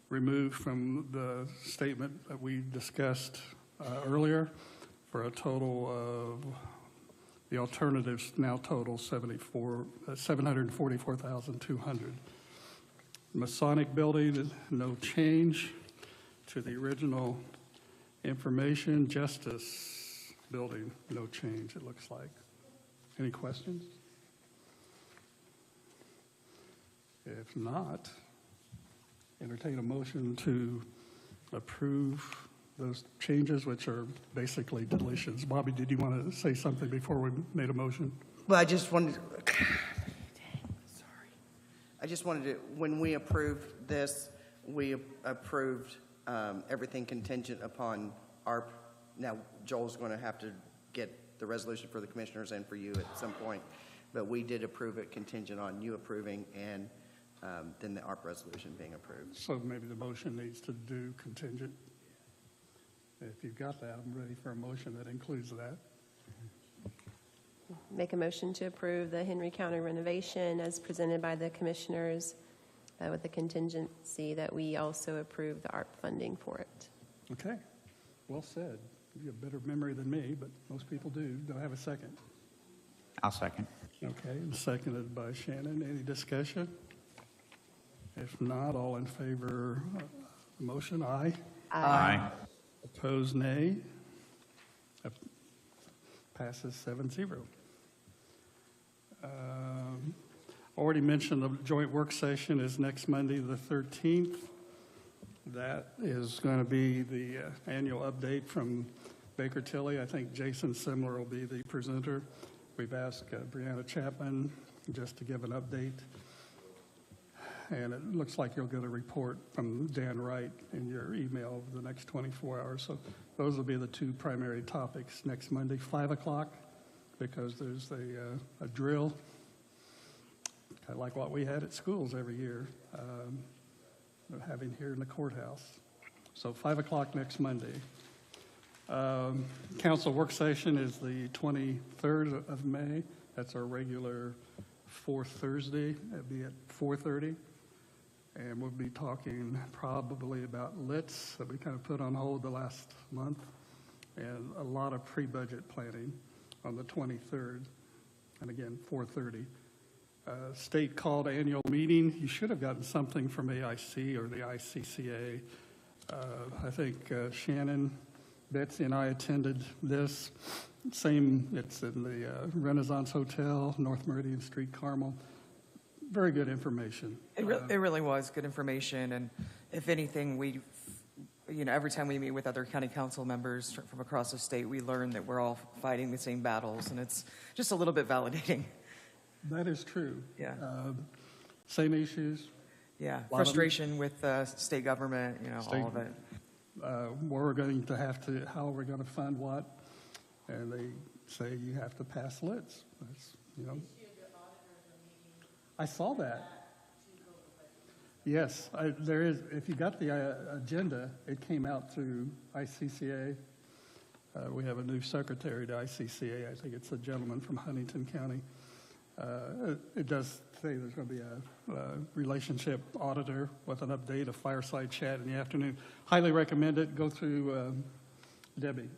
removed from the statement that we discussed earlier, for a total of, the alternatives now total $744,200. Masonic Building, no change to the original information. Justice Building, no change, it looks like. Any questions? If not, entertain a motion to approve those changes, which are basically deletions. Bobby, did you want to say something before we made a motion? Well, I just wanted, I just wanted to, when we approved this, we approved everything contingent upon ARP. Now, Joel's going to have to get the resolution for the commissioners and for you at some point, but we did approve it contingent on you approving and then the ARP resolution being approved. So maybe the motion needs to do contingent. If you've got that, I'm ready for a motion that includes that. Make a motion to approve the Henry County renovation as presented by the commissioners with the contingency that we also approve the ARP funding for it. Okay, well said. You have better memory than me, but most people do. Do I have a second? I'll second. Okay, and seconded by Shannon. Any discussion? If not, all in favor of the motion, aye. Aye. Opposed, nay. Passes 7-0. Already mentioned the joint work session is next Monday, the 13th. That is going to be the annual update from Baker Tilly. I think Jason Simler will be the presenter. We've asked Brianna Chapman just to give an update. And it looks like you'll get a report from Dan Wright in your email over the next 24 hours. So those will be the two primary topics next Monday, 5 o'clock, because there's a drill, kind of like what we had at schools every year, having here in the courthouse. So 5 o'clock next Monday. Council work session is the 23rd of May. That's our regular fourth Thursday. It'll be at 4:30. And we'll be talking probably about LITs that we kind of put on hold the last month, and a lot of pre-budget planning on the 23rd, and again, 4:30. State called annual meeting. You should have gotten something from AIC or the ICCA. I think Shannon, Betsy, and I attended this. Same, it's in the Renaissance Hotel, North Meridian Street, Carmel. Very good information. It really was good information, and if anything, every time we meet with other county council members from across the state, we learn that we're all fighting the same battles, and it's just a little bit validating. That is true. Yeah. Same issues. Yeah, frustration with state government, all of it. We're going to have to, how are we going to fund what? And they say you have to pass lids. That's, I saw that. Yes, there is. If you got the agenda, it came out through ICCA. We have a new secretary to ICCA. I think it's a gentleman from Huntington County. It does say there's going to be a relationship auditor with an update, a fireside chat in the afternoon. Highly recommend it. Go through Debbie.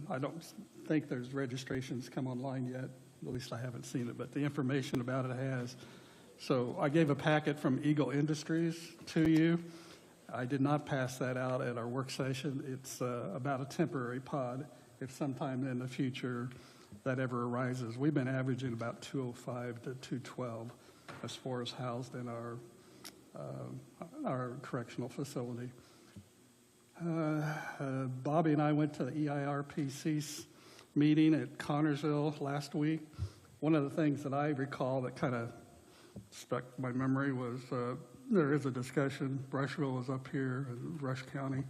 I don't think there's registrations come online yet. At least I haven't seen it, but the information about it has. So I gave a packet from Eagle Industries to you. I did not pass that out at our work session. It's about a temporary pod. If sometime in the future that ever arises, we've been averaging about 205 to 212 as far as housed in our correctional facility. Bobby and I went to the EIRPC meeting at Connorsville last week. One of the things that I recall that kind of stuck in my memory was there is a discussion, Rushville is up here in Rush County,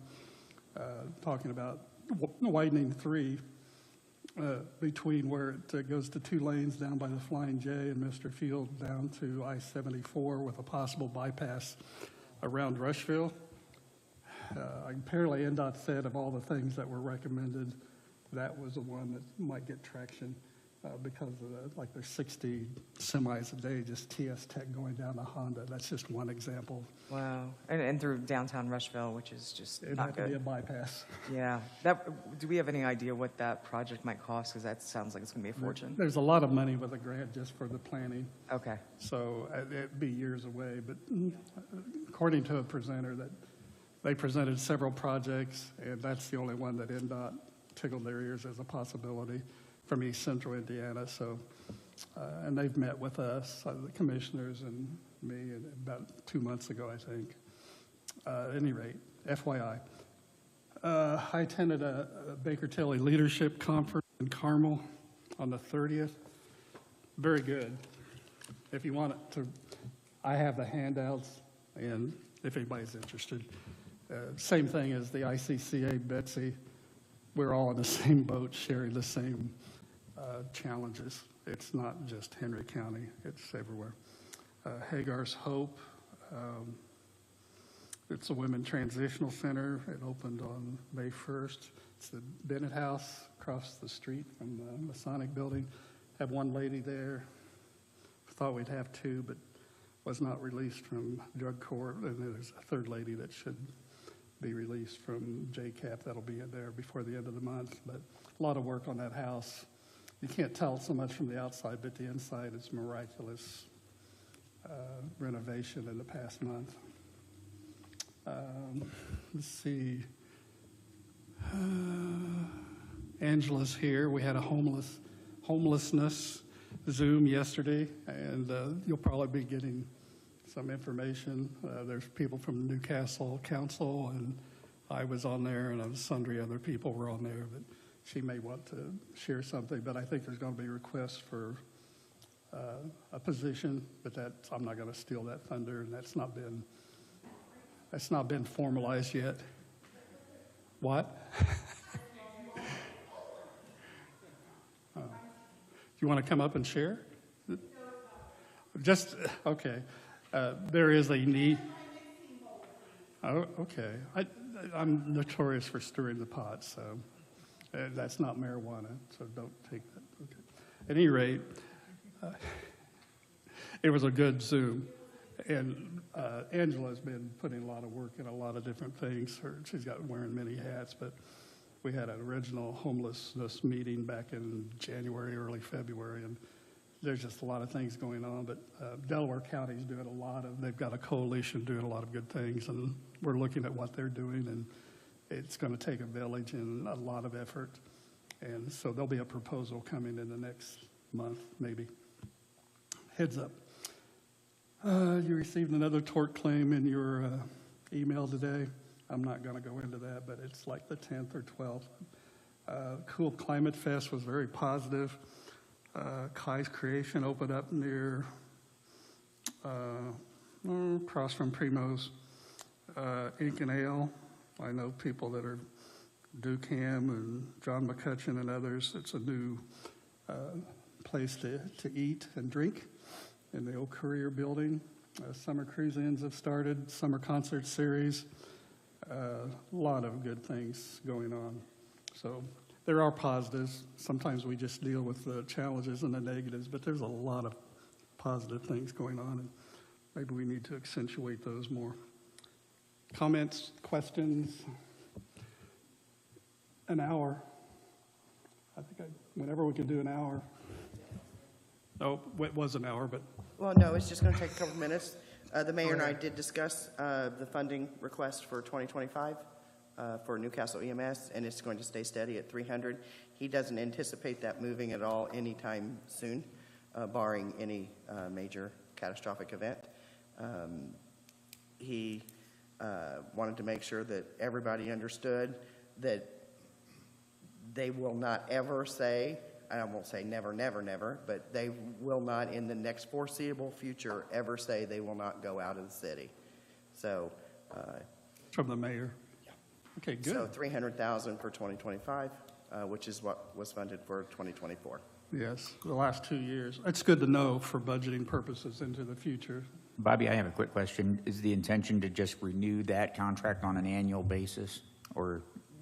talking about widening 3 between where it goes to 2 lanes down by the Flying J and Mr. Field down to I-74 with a possible bypass around Rushville. Apparently, NDOT said of all the things that were recommended, that was the one that might get traction because of there's 60 semis a day, just TS Tech going down to Honda. That's just one example. Wow. And through downtown Rushville, which is just It'd not have to good. be a bypass. Yeah. Do we have any idea what that project might cost? Because that sounds like it's going to be a fortune. There's a lot of money with a grant just for the planning. Okay. So it'd be years away. But according to a presenter, that they presented several projects, and that's the only one that NDOT tickled their ears as a possibility from East Central Indiana. So, and they've met with us, the commissioners and me, about 2 months ago, I think. At any rate, FYI. I attended a Baker Tilly Leadership Conference in Carmel on the 30th. Very good. If you want it to, I have the handouts, and if anybody's interested. Same thing as the ICCA, Betsy. We're all in the same boat, sharing the same challenges. It's not just Henry County, it's everywhere. Hagar's Hope. It's a Women Transitional Center. It opened on May 1st. It's the Bennett House across the street from the Masonic Building. Have one lady there. Thought we'd have 2, but was not released from drug court. And there's a 3rd lady that should be released from JCAP. That'll be in there before the end of the month. But a lot of work on that house. You can't tell so much from the outside, but the inside is miraculous renovation in the past month. Let's see. Angela's here. We had a homelessness Zoom yesterday, and you'll probably be getting some information. There's people from Newcastle Council, and I was on there, and sundry other people were on there, but she may want to share something. But I think there's going to be requests for a position, but I'm not going to steal that thunder, and that's not been formalized yet. What? Do you want to come up and share? Just, okay. There is a need. Oh, okay. I'm notorious for stirring the pot, so that's not marijuana, so don't take that. Okay. At any rate, it was a good Zoom. And Angela's been putting a lot of work in a lot of different things. She's got wearing many hats, but We had an original homelessness meeting back in January, early February, and there's just a lot of things going on. But Delaware County's doing they've got a coalition doing a lot of good things, and we're looking at what they're doing, and it's going to take a village and a lot of effort. And so there'll be a proposal coming in the next month, maybe. Heads up. You received another tort claim in your email today. I'm not going to go into that, but it's like the 10th or 12th. Cool Climate Fest was very positive. Kai's Creation opened up near, across from Primo's. Ink and Ale. I know people that are Ducam and John McCutcheon and others. It's a new place to eat and drink in the old Courier building. Summer cruise-ins have started, summer concert series. A lot of good things going on. So there are positives. Sometimes we just deal with the challenges and the negatives, but there's a lot of positive things going on, and maybe we need to accentuate those more. Comments, questions? An hour. I think whenever we can do an hour. Oh, it was an hour, but. Well, no, it's just going to take a couple of minutes. The mayor and I did discuss the funding request for 2025 for Newcastle EMS, and it's going to stay steady at 300. He doesn't anticipate that moving at all anytime soon, barring any major catastrophic event. He wanted to make sure that everybody understood that they will not ever say, I won't say never, never, never, but they will not in the next foreseeable future ever say they will not go out of the city. So. From the mayor? Yeah. Okay, good. So 300,000 for 2025, which is what was funded for 2024. Yes, the last 2 years. It's good to know for budgeting purposes into the future. Bobby, I have a quick question. Is the intention to just renew that contract on an annual basis, or?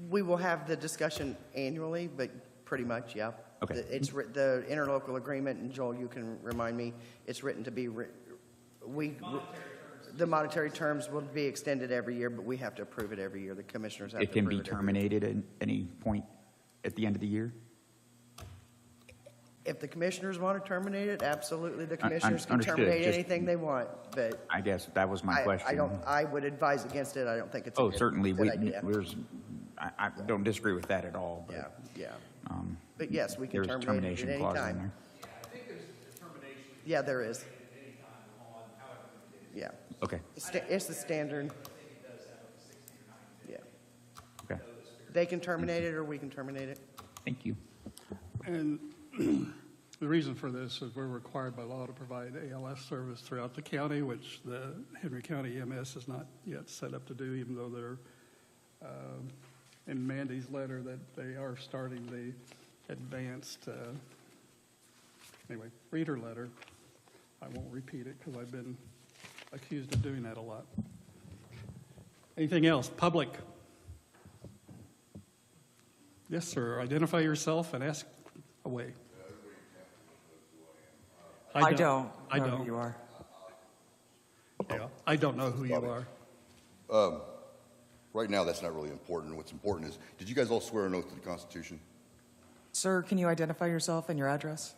We will have the discussion annually, but pretty much, yeah. Okay. The interlocal agreement, and Joel, you can remind me, it's written to be, the monetary terms will be extended every year, but we have to approve it every year. The commissioners have to It can approve be it every year. terminated at any point at the end of the year? If the commissioners want to terminate it, absolutely, the commissioners can Understood. terminate Just- anything they want, but I guess that was my question. I would advise against it. I don't think it's a Oh, good certainly, idea. I don't disagree with that at all. Yeah, But, yeah. But yes, we can there's a terminate it termination at any clause in time. there. Yeah, there is. Yeah. Okay, It's the standard. Yeah. okay. They can terminate it or we can terminate it. Thank you. And the reason for this is we're required by law to provide ALS service throughout the county, which the Henry County EMS is not yet set up to do, even though they're, in Mandy's letter, that they are starting the advanced, anyway, read her letter. I won't repeat it because I've been accused of doing that a lot. Anything else? Public? Yes, sir. Identify yourself and ask away. I don't I know don't. who you are. Yeah, I don't know who you are. Right now, that's not really important. What's important is, did you guys all swear an oath to the Constitution? Sir, can you identify yourself and your address?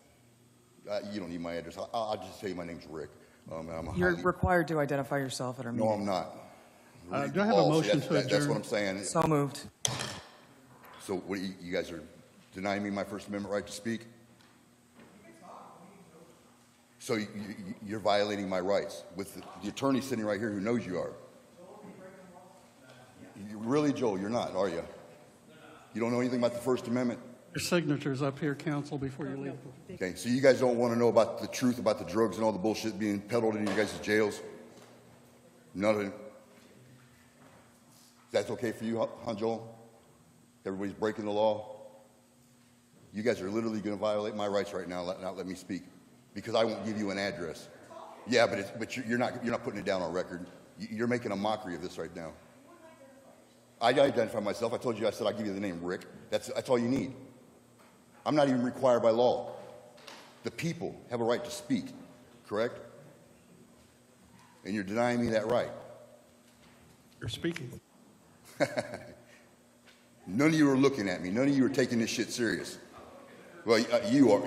You don't need my address. I'll just tell you my name's Rick. And I'm a You're highly- required to identify yourself at our meeting. No, I'm not. Do I have a Oh, see, motion that's- to That's adjourn? what I'm saying. So moved. So what, you guys are denying me my First Amendment right to speak? So you're violating my rights with the attorney sitting right here who knows you are. Really, Joel, you're not, are you? You don't know anything about the First Amendment? Your signature's up here, counsel, before you leave. Okay, so you guys don't want to know about the truth about the drugs and all the bullshit being peddled in your guys' jails? None of it? That's okay for you, huh, Joel? Everybody's breaking the law? You guys are literally going to violate my rights right now, not let me speak, because I won't give you an address. Yeah, but you're not putting it down on record. You're making a mockery of this right now. I identify myself. I told you, I said I'll give you the name Rick. That's all you need. I'm not even required by law. The people have a right to speak, correct? And you're denying me that right. You're speaking. None of you are looking at me. None of you are taking this shit serious. Well, you are.